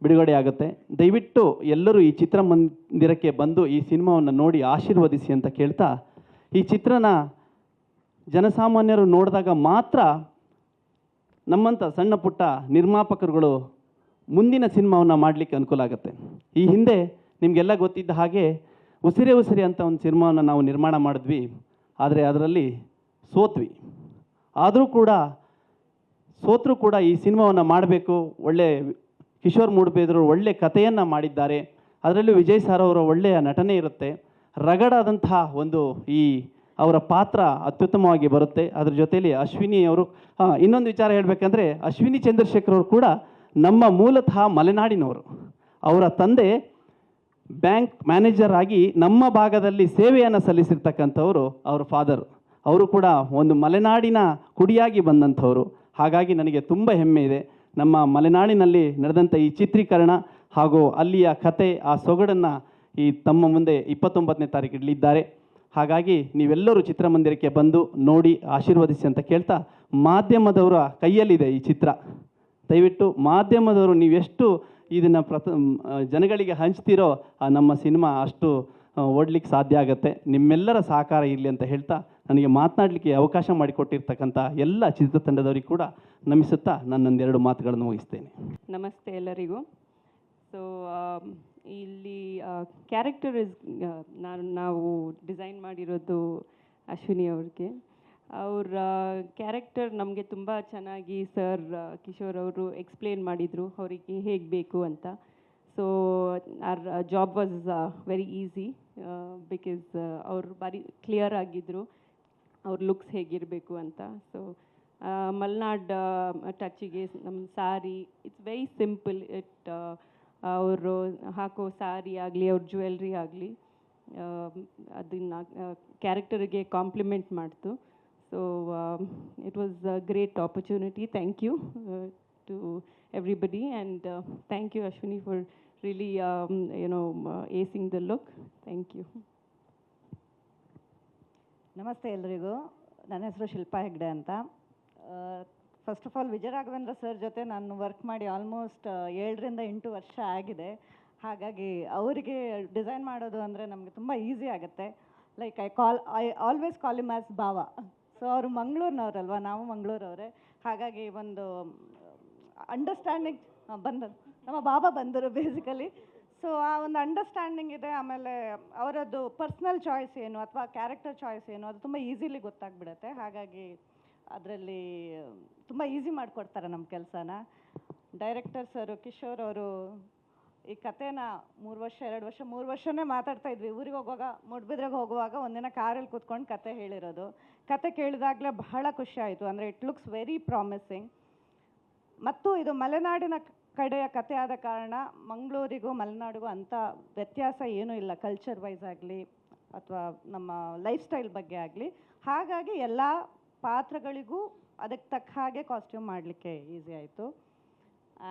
ಬಿಡುಗಡೆ ಆಗುತ್ತೆ. ದಯವಿಟ್ಟು ಎಲ್ಲರೂ ಈ ಚಿತ್ರಮಂದಿರಕ್ಕೆ ಬಂದು ಈ ಸಿನಿಮಾವನ್ನು ನೋಡಿ ಆಶೀರ್ವದಿಸಿ ಅಂತ ಕೇಳ್ತಾ, ಈ ಚಿತ್ರನ ಜನಸಾಮಾನ್ಯರು ನೋಡಿದಾಗ ಮಾತ್ರ ನಮ್ಮಂಥ ಸಣ್ಣ ಪುಟ್ಟ ನಿರ್ಮಾಪಕರುಗಳು ಮುಂದಿನ ಸಿನಿಮಾವನ್ನು ಮಾಡಲಿಕ್ಕೆ ಅನುಕೂಲ ಆಗುತ್ತೆ. ಈ ಹಿಂದೆ ನಿಮಗೆಲ್ಲ ಗೊತ್ತಿದ್ದ ಹಾಗೆ ಉಸಿರೇ ಉಸಿರಿ ಅಂತ ಒಂದು ಸಿನಿಮಾವನ್ನು ನಾವು ನಿರ್ಮಾಣ ಮಾಡಿದ್ವಿ. ಆದರೆ ಅದರಲ್ಲಿ ಸೋತ್ವಿ. ಆದರೂ ಕೂಡ ಸೋತರೂ ಕೂಡ ಈ ಸಿನಿಮಾವನ್ನು ಮಾಡಬೇಕು, ಒಳ್ಳೆ ಕಿಶೋರ್ ಮೂಡುಬಿದ್ರೆ ಒಳ್ಳೆ ಕಥೆಯನ್ನು ಮಾಡಿದ್ದಾರೆ. ಅದರಲ್ಲೂ ವಿಜಯ್ ಸರ್ ಅವರ ಒಳ್ಳೆಯ ನಟನೆ ಇರುತ್ತೆ. ರಗಡಾದಂತಹ ಒಂದು ಈ ಅವರ ಪಾತ್ರ ಅತ್ಯುತ್ತಮವಾಗಿ ಬರುತ್ತೆ. ಅದ್ರ ಜೊತೆಯಲ್ಲಿ ಅಶ್ವಿನಿ ಅವರು, ಇನ್ನೊಂದು ವಿಚಾರ ಹೇಳಬೇಕಂದ್ರೆ ಅಶ್ವಿನಿ ಚಂದ್ರಶೇಖರ್ ಅವರು ಕೂಡ ನಮ್ಮ ಮೂಲತಃ ಮಲೆನಾಡಿನವರು. ಅವರ ತಂದೆ ಬ್ಯಾಂಕ್ ಮ್ಯಾನೇಜರ್ ಆಗಿ ನಮ್ಮ ಭಾಗದಲ್ಲಿ ಸೇವೆಯನ್ನು ಸಲ್ಲಿಸಿರ್ತಕ್ಕಂಥವರು ಅವರ ಫಾದರ್. ಅವರು ಕೂಡ ಒಂದು ಮಲೆನಾಡಿನ ಕುಡಿಯಾಗಿ ಬಂದಂಥವರು. ಹಾಗಾಗಿ ನನಗೆ ತುಂಬ ಹೆಮ್ಮೆ ಇದೆ. ನಮ್ಮ ಮಲೆನಾಡಿನಲ್ಲಿ ನಡೆದಂಥ ಈ ಚಿತ್ರೀಕರಣ ಹಾಗೂ ಅಲ್ಲಿಯ ಕತೆ, ಆ ಸೊಗಡನ್ನು ಈ ತಮ್ಮ ಮುಂದೆ 29ನೇ ತಾರೀಕು ಇಡಲಿದ್ದಾರೆ. ಹಾಗಾಗಿ ನೀವೆಲ್ಲರೂ ಚಿತ್ರಮಂದಿರಕ್ಕೆ ಬಂದು ನೋಡಿ ಆಶೀರ್ವದಿಸಿ ಅಂತ ಕೇಳ್ತಾ, ಮಾಧ್ಯಮದವರ ಕೈಯಲ್ಲಿದೆ ಈ ಚಿತ್ರ. ದಯವಿಟ್ಟು ಮಾಧ್ಯಮದವರು ನೀವೆಷ್ಟು ಇದನ್ನು ಜನಗಳಿಗೆ ಹಂಚ್ತೀರೋ ನಮ್ಮ ಸಿನಿಮಾ ಅಷ್ಟು ಓಡಲಿಕ್ಕೆ ಸಾಧ್ಯ ಆಗುತ್ತೆ. ನಿಮ್ಮೆಲ್ಲರ ಸಹಕಾರ ಇರಲಿ ಅಂತ ಹೇಳ್ತಾ, ನನಗೆ ಮಾತನಾಡಲಿಕ್ಕೆ ಅವಕಾಶ ಮಾಡಿಕೊಟ್ಟಿರ್ತಕ್ಕಂಥ ಎಲ್ಲ ಚಿತ್ರತಂಡದವರಿಗೆ ಕೂಡ ನಮಿಸುತ್ತಾ ನನ್ನೊಂದೆರಡು ಮಾತುಗಳನ್ನು ಮುಗಿಸ್ತೇನೆ. ನಮಸ್ತೆ ಎಲ್ಲರಿಗೂ. ಸೊ ಇಲ್ಲಿ ಕ್ಯಾರೆಕ್ಟರ್ ಇಸ್ ನಾವು ಡಿಸೈನ್ ಮಾಡಿರೋದು ಅಶ್ವಿನಿ ಅವ್ರಿಗೆ. ಅವರ ಕ್ಯಾರೆಕ್ಟರ್ ನಮಗೆ ತುಂಬ ಚೆನ್ನಾಗಿ ಸರ್ ಕಿಶೋರ್ ಅವರು ಎಕ್ಸ್ಪ್ಲೇನ್ ಮಾಡಿದರು ಅವರಿಗೆ ಹೇಗೆ ಬೇಕು ಅಂತ. So our job was very easy because ಅವರು ಭಾರಿ ಕ್ಲಿಯರ್ ಆಗಿದ್ದರು ಅವ್ರ ಲುಕ್ಸ್ ಹೇಗಿರಬೇಕು ಅಂತ. ಸೊ ಮಲ್ನಾಡ್ ಟಚ್ಚಿಗೆ ನಮ್ಮ ಸಾರಿ ಇಟ್ಸ್ ವೆರಿ ಸಿಂಪಲ್. ಅವರು ಹಾಕೋ ಸಾರಿ ಆಗಲಿ ಅವ್ರ ಜ್ಯುವೆಲ್ರಿ ಆಗಲಿ ಅದನ್ನು ಕ್ಯಾರೆಕ್ಟರಿಗೆ ಕಾಂಪ್ಲಿಮೆಂಟ್ ಮಾಡ್ತು. So it was a great opportunity. Thank you to everybody and thank you Ashwini for really acing the look. Thank you. ನಮಸ್ತೆ ಎಲ್ರಿಗೂ. ನನ್ನ ಹೆಸರು ಶಿಲ್ಪಾ ಹೆಗ್ಡೆ ಅಂತ. First of all Vijaya Raghavendra sir ಜೊತೆ ನಾನು ವರ್ಕ್ ಮಾಡಿ ಆಲ್ಮೋಸ್ಟ್ 7 ರಿಂದ 8 ವರ್ಷ ಆಗಿದೆ. ಹಾಗಾಗಿ ಅವರಿಗೆ ಡಿಸೈನ್ ಮಾಡೋದು ಅಂದರೆ ನಮಗೆ ತುಂಬ ಈಸಿ ಆಗುತ್ತೆ. Like I always call him as ಭಾವ. ಸೊ ಅವರು ಮಂಗಳೂರಿನವರಲ್ವ, ನಾವು ಮಂಗಳೂರವರೇ. ಹಾಗಾಗಿ ಒಂದು ಅಂಡರ್ಸ್ಟ್ಯಾಂಡಿಂಗ್ ನಮ್ಮ ಬಾಬಾ ಬಂದರು ಬೇಸಿಕಲಿ. ಸೊ ಆ ಒಂದು ಅಂಡರ್ಸ್ಟ್ಯಾಂಡಿಂಗ್ ಇದೆ. ಆಮೇಲೆ ಅವರದ್ದು ಪರ್ಸ್ನಲ್ ಚಾಯ್ಸ್ ಏನು ಅಥವಾ ಕ್ಯಾರೆಕ್ಟರ್ ಚಾಯ್ಸ್ ಏನು ಅದು ತುಂಬ ಈಸಿಲಿ ಗೊತ್ತಾಗ್ಬಿಡುತ್ತೆ. ಹಾಗಾಗಿ ಅದರಲ್ಲಿ ತುಂಬ ಈಸಿ ಮಾಡಿಕೊಡ್ತಾರೆ ನಮ್ಮ ಕೆಲಸನ. ಡೈರೆಕ್ಟರ್ ಸರು ಕಿಶೋರ್ ಅವರು ಈ ಕಥೆನ 3 ವರ್ಷನೇ ಮಾತಾಡ್ತಾ ಇದ್ವಿ. ಊರಿಗೆ ಹೋಗುವಾಗ, ಮೂಡುಬಿದ್ರೆಗೆ ಹೋಗುವಾಗ ಒಂದಿನ ಕಾರಲ್ಲಿ ಕೂತ್ಕೊಂಡು ಕತೆ ಹೇಳಿರೋದು. ಕತೆ ಕೇಳಿದಾಗಲೇ ಬಹಳ ಖುಷಿ ಆಯಿತು. ಅಂದರೆ ಇಟ್ ಲುಕ್ಸ್ ವೆರಿ ಪ್ರಾಮಿಸಿಂಗ್. ಮತ್ತು ಇದು ಮಲೆನಾಡಿನ ಕಡೆಯ ಕತೆ ಆದ ಕಾರಣ ಮಂಗಳೂರಿಗೂ ಮಲೆನಾಡಿಗೂ ಅಂಥ ವ್ಯತ್ಯಾಸ ಏನೂ ಇಲ್ಲ, ಕಲ್ಚರ್ ವೈಸ್ ಆಗಲಿ ಅಥವಾ ನಮ್ಮ ಲೈಫ್ ಸ್ಟೈಲ್ ಬಗ್ಗೆ ಆಗಲಿ. ಹಾಗಾಗಿ ಎಲ್ಲ ಪಾತ್ರಗಳಿಗೂ ಅದಕ್ಕೆ ತಕ್ಕ ಹಾಗೆ ಕಾಸ್ಟ್ಯೂಮ್ ಮಾಡಲಿಕ್ಕೆ ಈಸಿ ಆಯಿತು.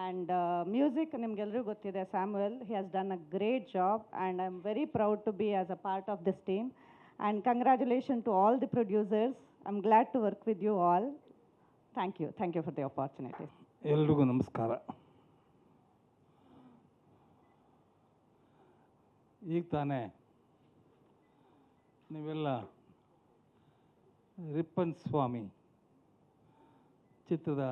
ಆ್ಯಂಡ್ ಮ್ಯೂಸಿಕ್ ನಿಮಗೆಲ್ಲರಿಗೂ ಗೊತ್ತಿದೆ, Samuel, he has done a great job and I am very proud to be as a part of this team. And congratulation to all the producers. I am glad to work with you all. Thank you for the opportunity. ಎಲ್ರಿಗೂ ನಮಸ್ಕಾರ. ಈಗ ತಾನೇ ನೀವೆಲ್ಲ Ripon ಸ್ವಾಮಿ ಚಿತ್ರದ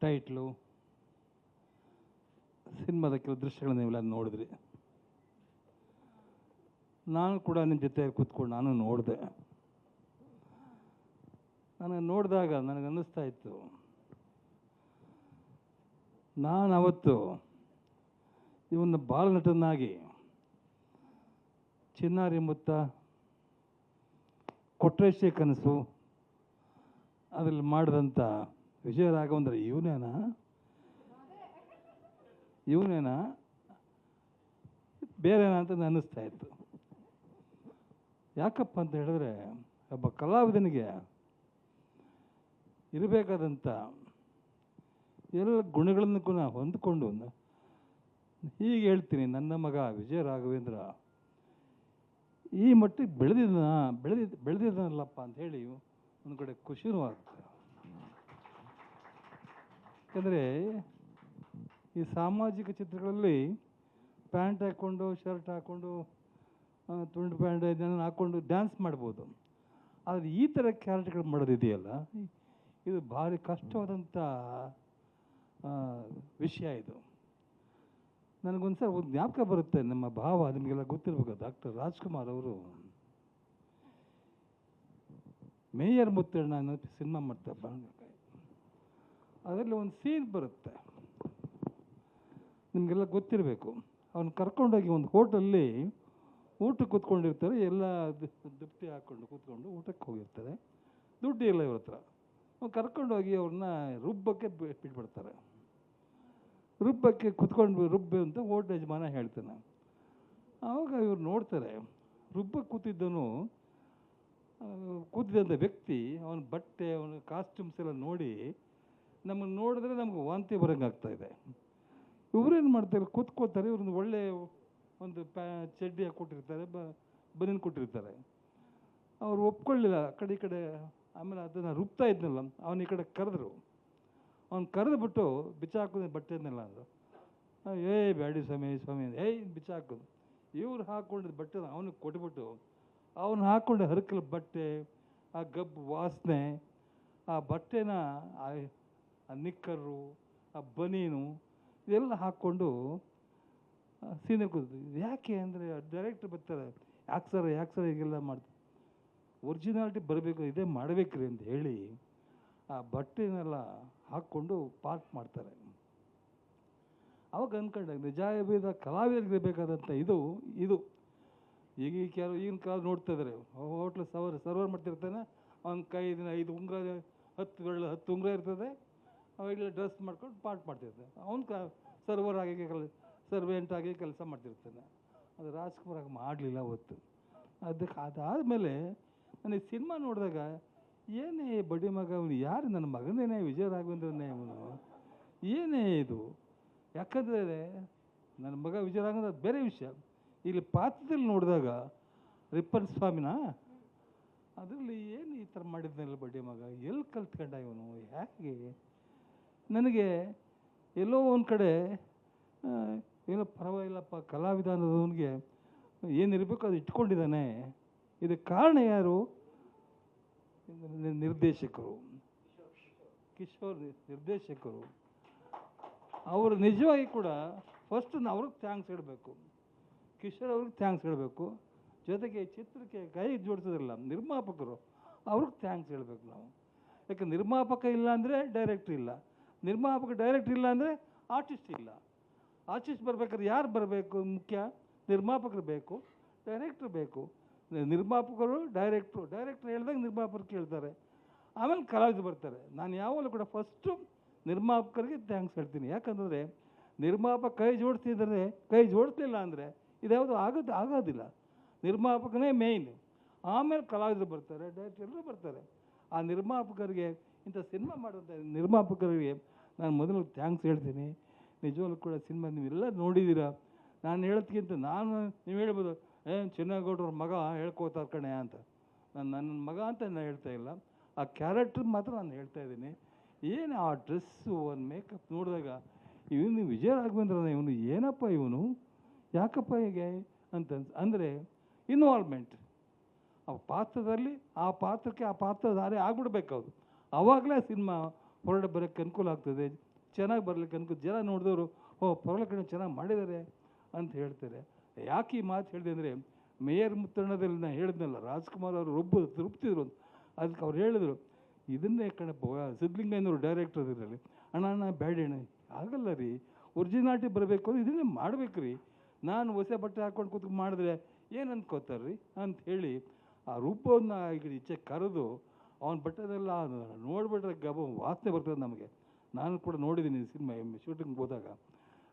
title, ಸಿನಿಮಾದ ಕೆಲವು ದೃಶ್ಯಗಳನ್ನು ನೀವೆಲ್ಲ ನೋಡಿದ್ರಿ. ನಾನು ಕೂಡ ನಿಮ್ಮ ಜೊತೆ ಕೂತ್ಕೊಂಡು ನಾನು ನೋಡಿದೆ. ನನಗೆ ನೋಡಿದಾಗ ನನಗನ್ನಿಸ್ತಾ ಇತ್ತು, ನಾನು ಅವತ್ತು ಇವನ್ನ ಬಾಲನಟನಾಗಿ ಚಿನ್ನಾರಿ ಮುತ್ತ, ಕೊಟ್ರೇಶೆ ಕನಸು ಅದರಲ್ಲಿ ಮಾಡಿದಂಥ ವಿಜಯ ರಾಘವೇಂದ್ರ ಇವನೇನಾ ಬೇರೆನಾ ಅಂತ ಅನ್ನಿಸ್ತಾ ಇತ್ತು. ಯಾಕಪ್ಪ ಅಂತ ಹೇಳಿದ್ರೆ, ಒಬ್ಬ ಕಲಾವಿದನಿಗೆ ಇರಬೇಕಾದಂಥ ಎಲ್ಲ ಗುಣಗಳನ್ನು ಕೂಡ ಹೊಂದಿಕೊಂಡು, ಹೀಗೆ ಹೇಳ್ತೀನಿ, ನನ್ನ ಮಗ ವಿಜಯ ರಾಘವೇಂದ್ರ ಈ ಮಟ್ಟಿಗೆ ಬೆಳೆದಿದ್ದಾನಲ್ಲಪ್ಪ ಅಂತ ಹೇಳಿ ಒಂದು ಕಡೆ ಖುಷಿನೂ ಆಗ್ತದೆ. ಯಾಕಂದರೆ ಈ ಸಾಮಾಜಿಕ ಚಿತ್ರಗಳಲ್ಲಿ ಪ್ಯಾಂಟ್ ಹಾಕ್ಕೊಂಡು, ಶರ್ಟ್ ಹಾಕ್ಕೊಂಡು, ತುಂಡು ಪ್ಯಾಂಟ್ ಇದನ್ನು ಹಾಕ್ಕೊಂಡು ಡ್ಯಾನ್ಸ್ ಮಾಡ್ಬೋದು. ಆದರೆ ಈ ಥರ ಕ್ಯಾರೆಕ್ಟರ್ಗಳು ಮಾಡೋದಿದೆಯಲ್ಲ, ಇದು ಭಾರಿ ಕಷ್ಟವಾದಂಥ ವಿಷಯ. ಇದು ನನಗೊಂದ್ಸಲ ಒಂದು ಜ್ಞಾಪಕ ಬರುತ್ತೆ. ನಮ್ಮ ಭಾವ, ನಿಮಗೆಲ್ಲ ಗೊತ್ತಿರ್ಬೇಕು, ಡಾಕ್ಟರ್ ರಾಜ್ಕುಮಾರ್ ಅವರು ಮೇಯರ್ ಮುತ್ತಣ್ಣ ಅನ್ನೋ ಸಿನಿಮಾ ಮಾಡ್ತಾರೆ ಬಾಣಕಾಯಿ. ಅದರಲ್ಲಿ ಒಂದು ಸೀನ್ ಬರುತ್ತೆ, ನಿಮಗೆಲ್ಲ ಗೊತ್ತಿರಬೇಕು. ಅವನು ಕರ್ಕೊಂಡೋಗಿ ಒಂದು ಹೋಟೆಲ್ಲಿ ಊಟಕ್ಕೆ ಕೂತ್ಕೊಂಡಿರ್ತಾರೆ, ಎಲ್ಲ ದುಪ್ಟಿ ಹಾಕ್ಕೊಂಡು ಕೂತ್ಕೊಂಡು ಊಟಕ್ಕೆ ಹೋಗಿರ್ತಾರೆ. ದುಡ್ಡು ಇಲ್ಲ ಇವ್ರ ಹತ್ರ. ಅವ್ನು ಕರ್ಕೊಂಡೋಗಿ ಅವ್ರನ್ನ ರುಬ್ಬಕ್ಕೆ ಬಿಟ್ಬಿಡ್ತಾರೆ. ರುಬ್ಬಕ್ಕೆ ಕುತ್ಕೊಂಡು ರುಬ್ಬೆ ಅಂತ ಹೋಟ್ಲ್ ಯಜಮಾನ ಹೇಳ್ತಾನೆ. ಆವಾಗ ಇವ್ರು ನೋಡ್ತಾರೆ, ರುಬ್ಬಕ್ಕೆ ಕೂತಿದ್ದಂಥ ವ್ಯಕ್ತಿ ಅವನ ಬಟ್ಟೆ, ಅವನ ಕಾಸ್ಟ್ಯೂಮ್ಸ್ ಎಲ್ಲ ನೋಡಿ ನಮ್ಮನ್ನು ನೋಡಿದ್ರೆ ನಮ್ಗೆ ವಾಂತಿ ಬರೋಂಗೆ ಆಗ್ತಾಯಿದೆ. ಇವರೇನು ಮಾಡ್ತಾರೆ, ಕೂತ್ಕೋತಾರೆ. ಇವ್ರನ್ನ ಒಳ್ಳೆ ಒಂದು ಚಡ್ಡಿ ಕೊಟ್ಟಿರ್ತಾರೆ, ಬನಿನ್ ಕೊಟ್ಟಿರ್ತಾರೆ. ಅವ್ರು ಒಪ್ಕೊಳ್ಳಿಲ್ಲ ಆ ಕಡೆ. ಆಮೇಲೆ ಅದನ್ನು ರುಬ್ತಾ ಇದ್ನಲ್ಲ, ಅವನ ಈ ಕಡೆ ಕರೆದ್ರು. ಅವ್ನು ಕರೆದುಬಿಟ್ಟು ಬಿಚ್ಚಾಕೋದು ಬಟ್ಟೆನೆಲ್ಲ ಅಂದರು. ಬ್ಯಾಡಿ ಸ್ವಾಮಿ ಬಿಚ್ಚಾಕೋದು. ಇವ್ರು ಹಾಕ್ಕೊಂಡಿದ್ದ ಬಟ್ಟೆನ ಅವನಿಗೆ ಕೊಟ್ಬಿಟ್ಟು, ಅವನು ಹಾಕ್ಕೊಂಡ ಹರಕಲ ಬಟ್ಟೆ, ಆ ಗಬ್ಬು ವಾಸನೆ, ಆ ಬಟ್ಟೆನ, ಆ ನಿಕ್ಕರು, ಆ ಬನೀನು ಇದೆಲ್ಲ ಹಾಕ್ಕೊಂಡು ಸೀನಿಯರ್ ಕೂತು. ಯಾಕೆ ಅಂದರೆ ಡೈರೆಕ್ಟ್ರ್ ಬರ್ತಾರೆ, ಯಾಕೆ ಸರ್ ಹೀಗೆಲ್ಲ ಮಾಡ್ತಾರೆ, ಒರಿಜಿನಾಲಿಟಿ ಬರಬೇಕು, ಇದೇ ಮಾಡಬೇಕ್ರಿ ಅಂತ ಹೇಳಿ ಆ ಬಟ್ಟೆನೆಲ್ಲ ಹಾಕ್ಕೊಂಡು ಪಾರ್ಟ್ ಮಾಡ್ತಾರೆ. ಅವಾಗ ಅಂದ್ಕೊಂಡಾಗ ನಿಜಾಯಿದ ಕಲಾವಿದರಿಗಿರಬೇಕಾದಂಥ ಇದು ಈಗಿನ ಕಾಲ ನೋಡ್ತಾ ಇದ್ದಾರೆ. ಹೋಟ್ಲು ಸರ್ವರ್ ಮಾಡ್ತಿರ್ತಾನೆ, ಅವ್ನ ಕೈ 5 ಉಂಗುರ, 10 ಉಂಗುರ ಇರ್ತದೆ, ಅವಾಗೆಲ್ಲ ಡ್ರೆಸ್ ಮಾಡ್ಕೊಂಡು ಪಾರ್ಟ್ ಮಾಡ್ತಿರ್ತಾನೆ. ಅವ್ನು ಸರ್ವೆಂಟ್ ಆಗಿ ಕೆಲಸ ಮಾಡ್ತಿರ್ತಾನೆ. ಅದು ರಾಜ್ಕುಮಾರ್ ಆಗಿ ಮಾಡಲಿಲ್ಲ ಅವತ್ತು. ಅದಾದಮೇಲೆ ನನಗೆ ಸಿನಿಮಾ ನೋಡಿದಾಗ, ಏನೇ ಬಡ್ಡಿ ಮಗ ಅವನು, ಯಾರು ನನ್ನ ಮಗನೇನೆ ವಿಜಯ ರಾಘವೇಂದ್ರನೇ ಅವನು, ಏನೇ ಇದು? ಯಾಕಂದರೆ ನನ್ನ ಮಗ ವಿಜಯ ರಾಘವೇಂದ್ರ ಬೇರೆ ವಿಷಯ. ಇಲ್ಲಿ ಪಾತ್ರದಲ್ಲಿ ನೋಡಿದಾಗ ರಿಪ್ಪನ್ ಸ್ವಾಮಿನ, ಅದರಲ್ಲಿ ಏನು ಈ ಥರ ಮಾಡಿದ್ನಲ್ಲ ಬಡ್ಡಿ ಮಗ, ಎಲ್ಲಿ ಕಲ್ತ್ಕೊಂಡ ಇವನು, ಹೇಗೆ? ನನಗೆ ಎಲ್ಲೋ ಒಂದು ಕಡೆ ಏನೋ ಪರವಾಗಿಲ್ಲಪ್ಪ, ಕಲಾವಿದ ಅನ್ನೋದವನಿಗೆ ಏನಿರಬೇಕು ಅದು ಇಟ್ಕೊಂಡಿದ್ದಾನೆ. ಇದಕ್ಕೆ ಕಾರಣ ಯಾರು? ನಿರ್ದೇಶಕರು, ಕಿಶೋರ್ ನಿರ್ದೇಶಕರು. ಅವರು ನಿಜವಾಗಿ ಕೂಡ ಫಸ್ಟ್ ಅವ್ರಿಗೆ ಥ್ಯಾಂಕ್ಸ್ ಹೇಳಬೇಕು, ಕಿಶೋರ್ ಅವ್ರಿಗೆ ಥ್ಯಾಂಕ್ಸ್ ಹೇಳಬೇಕು. ಜೊತೆಗೆ ಚಿತ್ರಕ್ಕೆ ಕೈ ಜೋಡಿಸೋದಿಲ್ಲ ನಿರ್ಮಾಪಕರು, ಅವ್ರಿಗೆ ಥ್ಯಾಂಕ್ಸ್ ಹೇಳಬೇಕು ನಾವು. ಯಾಕೆ ನಿರ್ಮಾಪಕ ಇಲ್ಲ ಅಂದರೆ ಡೈರೆಕ್ಟ್ರ್ ಇಲ್ಲ, ಡೈರೆಕ್ಟ್ರ್ ಇಲ್ಲ ಅಂದರೆ ಆರ್ಟಿಸ್ಟ್ ಇಲ್ಲ. ಆರ್ಟಿಸ್ಟ್ ಬರ್ಬೇಕಾದ್ರೆ ಯಾರು ಬರಬೇಕು? ಮುಖ್ಯ ನಿರ್ಮಾಪಕರು ಬೇಕು, ಡೈರೆಕ್ಟ್ರ್ ಬೇಕು. ನಿರ್ಮಾಪಕರು ಡೈರೆಕ್ಟ್ರು ಹೇಳ್ದಾಗ ನಿರ್ಮಾಪಕರು ಕೇಳ್ತಾರೆ, ಆಮೇಲೆ ಕಲಾವಿದರು ಬರ್ತಾರೆ. ನಾನು ಯಾವಾಗಲೂ ಕೂಡ ಫಸ್ಟು ನಿರ್ಮಾಪಕರಿಗೆ ಥ್ಯಾಂಕ್ಸ್ ಹೇಳ್ತೀನಿ. ಯಾಕಂದರೆ ನಿರ್ಮಾಪಕ ಕೈ ಜೋಡಿಸ್ಲಿಲ್ಲ ಅಂದರೆ ಇದ್ಯಾವುದು ಆಗೋದಿಲ್ಲ. ನಿರ್ಮಾಪಕನೇ ಮೇಯ್ನ್, ಆಮೇಲೆ ಕಲಾವಿದರು ಬರ್ತಾರೆ, ಡೈರೆಕ್ಟರ್ ಎಲ್ಲರೂ ಬರ್ತಾರೆ. ಆ ನಿರ್ಮಾಪಕರಿಗೆ, ಇಂಥ ಸಿನಿಮಾ ಮಾಡುವಂಥ ನಿರ್ಮಾಪಕರಿಗೆ ನಾನು ಮೊದಲು ಥ್ಯಾಂಕ್ಸ್ ಹೇಳ್ತೀನಿ. ನಿಜವಾಗ್ಲೂ ಕೂಡ ಸಿನಿಮಾ ನೀವೆಲ್ಲ ನೋಡಿದ್ದೀರಾ. ನಾನು ಹೇಳೋದಕ್ಕಿಂತ ನೀವು ಹೇಳ್ಬೋದು ಚಿನ್ನಗೌಡ್ರ ಮಗ ಹೇಳ್ಕೋತಾರೆ ಕಣೆ ಅಂತ. ನನ್ನ ಮಗ ಅಂತ ನಾನು ಹೇಳ್ತಾ ಇಲ್ಲ, ಆ ಕ್ಯಾರೆಕ್ಟರ್ ಮಾತ್ರ ನಾನು ಹೇಳ್ತಾ ಇದ್ದೀನಿ. ಏನು ಆ ಡ್ರೆಸ್ಸು, ಒಂದು ಮೇಕಪ್ ನೋಡಿದಾಗ ಇವನು ವಿಜಯ ರಾಘವೇಂದ್ರನ, ಇವನು ಏನಪ್ಪ ಇವನು, ಯಾಕಪ್ಪ ಹೀಗೆ ಅಂತ ಅಂದರೆ ಇನ್ವಾಲ್ವ್ಮೆಂಟ್ ಆ ಪಾತ್ರದಲ್ಲಿ, ಆ ಪಾತ್ರಕ್ಕೆ ಆ ಪಾತ್ರಧಾರಿ ಆಗ್ಬಿಡ್ಬೇಕು ಅವರು. ಆವಾಗಲೇ ಸಿನಿಮಾ ಹೊರಡೆ ಬರೋಕ್ಕೆ ಅನುಕೂಲ ಆಗ್ತದೆ, ಚೆನ್ನಾಗಿ ಬರಲಿಕ್ಕೆ ಅನುಕೂಲ. ಜನ ನೋಡಿದವರು ಪರವಾಗಿಲ್ಲ ಚೆನ್ನಾಗಿ ಮಾಡಿದ್ದಾರೆ ಅಂತ ಹೇಳ್ತಾರೆ. ಯಾಕೆ ಈ ಮಾತು ಹೇಳಿದೆ ಅಂದರೆ, ಮೇಯರ್ ಮುತ್ತಣ್ಣದಲ್ಲಿ ನಾನು ಹೇಳಿದ್ನಲ್ಲ, ರಾಜ್ಕುಮಾರ್ ಅವರು ತೃಪ್ತಿದ್ರು. ಅದಕ್ಕೆ ಅವ್ರು ಹೇಳಿದ್ರು, ಇದನ್ನೇ ಕಣಪ್ಪ ಸಿದ್ಧಲಿಂಗಯ್ಯನವರು ಡೈರೆಕ್ಟರ್ ಇದರಲ್ಲಿ, ಅಣ್ಣ ಬ್ಯಾಡಣ್ಣ ಆಗಲ್ಲ ರೀ, ಒರಿಜಿನಾಲಿಟಿ ಬರಬೇಕು ಅಂದ್ರೆ ಇದನ್ನೇ ಮಾಡ್ಬೇಕು ರೀ. ನಾನು ಹೊಸ ಬಟ್ಟೆ ಹಾಕ್ಕೊಂಡು ಕೂತ್ಕೊಂಡು ಮಾಡಿದ್ರೆ ಏನು ಅಂದ್ಕೋತಾರೆ ರೀ ಅಂತ ಹೇಳಿ ಆ ರೂಪವನ್ನು ಈಗ ಈಚೆ ಕರೆದು ಅವನ ಬಟ್ಟೆದೆಲ್ಲ ನೋಡಿಬಿಟ್ರೆ ವಾಸನೆ ಬರ್ತದೆ ನಮಗೆ. ನಾನು ಕೂಡ ನೋಡಿದ್ದೀನಿ ಸಿನಿಮಾ ಶೂಟಿಂಗ್ ಹೋದಾಗ.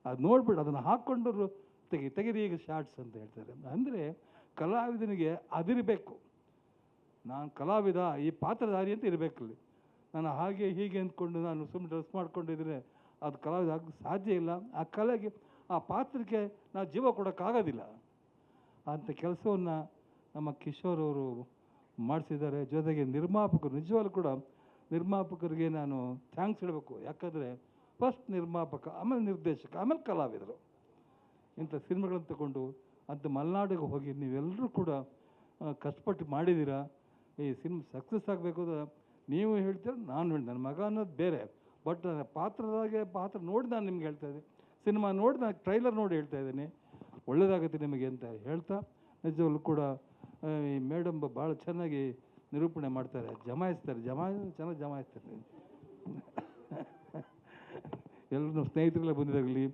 ಅದು ನೋಡ್ಬಿಟ್ಟು ಅದನ್ನು ಹಾಕ್ಕೊಂಡು ತೆಗೀರಿ ಈಗ ಶಾರ್ಟ್ಸ್ ಅಂತ ಹೇಳ್ತಾರೆ. ಅಂದರೆ ಕಲಾವಿದನಿಗೆ ಅದಿರಬೇಕು, ನಾನು ಕಲಾವಿದ, ಈ ಪಾತ್ರಧಾರಿ ಅಂತ ಇರಬೇಕಲ್ಲಿ. ನಾನು ಹಾಗೆ ಹೀಗೆ ಅಂದ್ಕೊಂಡು ನಾನು ಸುಮ್ಮನೆ ಡ್ರೆಸ್ ಮಾಡ್ಕೊಂಡಿದ್ರೆ ಅದು ಕಲಾವಿದ ಆಗಕ್ಕೆ ಸಾಧ್ಯ ಇಲ್ಲ. ಆ ಕಲೆಗೆ, ಆ ಪಾತ್ರಕ್ಕೆ ನಾವು ಜೀವ ಕೊಡೋಕ್ಕಾಗೋದಿಲ್ಲ. ಅಂಥ ಕೆಲಸವನ್ನು ನಮ್ಮ ಕಿಶೋರ್ ಅವರು ಮಾಡಿಸಿದ್ದಾರೆ. ಜೊತೆಗೆ ನಿರ್ಮಾಪಕರು, ನಿಜವಾಗ್ಲೂ ಕೂಡ ನಿರ್ಮಾಪಕರಿಗೆ ನಾನು ಥ್ಯಾಂಕ್ಸ್ ಹೇಳಬೇಕು. ಯಾಕಂದರೆ ಫಸ್ಟ್ ನಿರ್ಮಾಪಕ, ಆಮೇಲೆ ನಿರ್ದೇಶಕ, ಆಮೇಲೆ ಕಲಾವಿದರು. ಇಂಥ ಸಿನಿಮಾಗಳನ್ನು ತಗೊಂಡು ಅಂಥ ಮಲೆನಾಡಿಗೆ ಹೋಗಿ ನೀವೆಲ್ಲರೂ ಕೂಡ ಕಷ್ಟಪಟ್ಟು ಮಾಡಿದ್ದೀರಾ. ಈ ಸಿನಿಮಾ ಸಕ್ಸಸ್ ಆಗಬೇಕು ಅಂತ ನೀವು ಹೇಳ್ತೀರ, ನಾನು ಹೇಳಿ ನನ್ನ ಮಗ ಅನ್ನೋದು ಬೇರೆ. ಬಟ್ ಪಾತ್ರ ನೋಡಿ ನಾನು ನಿಮ್ಗೆ ಹೇಳ್ತಾ ಇದ್ದೀನಿ, ಸಿನಿಮಾ ನೋಡಿ ನಾನು ಟ್ರೈಲರ್ ನೋಡಿ ಹೇಳ್ತಾ ಇದ್ದೀನಿ, ಒಳ್ಳೆಯದಾಗುತ್ತೆ ನಿಮಗೆ ಅಂತ ಹೇಳ್ತಾ, ನಿಜವಾಗ್ಲೂ ಕೂಡ ಈ ಮೇಡಮ್ ಭಾಳ ಚೆನ್ನಾಗಿ ನಿರೂಪಣೆ ಮಾಡ್ತಾರೆ, ಚೆನ್ನಾಗಿ ಜಮಾಯಿಸ್ತಾರೆ. ಎಲ್ಲರೂ ನಮ್ಮ ಸ್ನೇಹಿತರೆಲ್ಲ ಬಂದಿದ್ದಾಗಲಿ,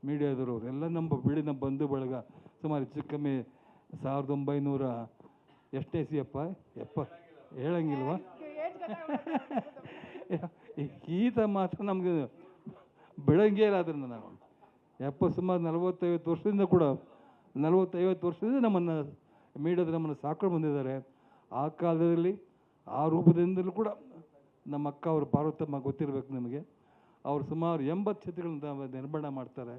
ಮೀಡಿಯಾದವರು ಎಲ್ಲ ನಮ್ಮ ಬಂಧು ಬಳಗ ಸುಮಾರು ಹೆಚ್ಚು ಕಮ್ಮಿ 1900 ಎಷ್ಟೇ ಸಿಯಪ್ಪ ಹೇಳಂಗಿಲ್ವಾ ಈತ ಮಾತ್ರ ನಮಗೆ ಬೆಳಂಗೇ ಇಲ್ಲ. ಅದನ್ನು ನಾವು ಸುಮಾರು 40-50 ವರ್ಷದಿಂದ ಕೂಡ 40-50 ವರ್ಷದಿಂದ ನಮ್ಮನ್ನು ಮೀಡಿಯಾದ ಸಾಕೊಂಡು ಬಂದಿದ್ದಾರೆ. ಆ ಕಾಲದಲ್ಲಿ ಆ ರೂಪದಿಂದಲೂ ಕೂಡ ನಮ್ಮ ಅಕ್ಕ ಅವರು ಪಾರ್ವತಮ್ಮ ಗೊತ್ತಿರಬೇಕು ನಿಮಗೆ. ಅವರು ಸುಮಾರು 80 ಚಿತ್ರಗಳನ್ನ ನಿರ್ಮಾಣ ಮಾಡ್ತಾರೆ.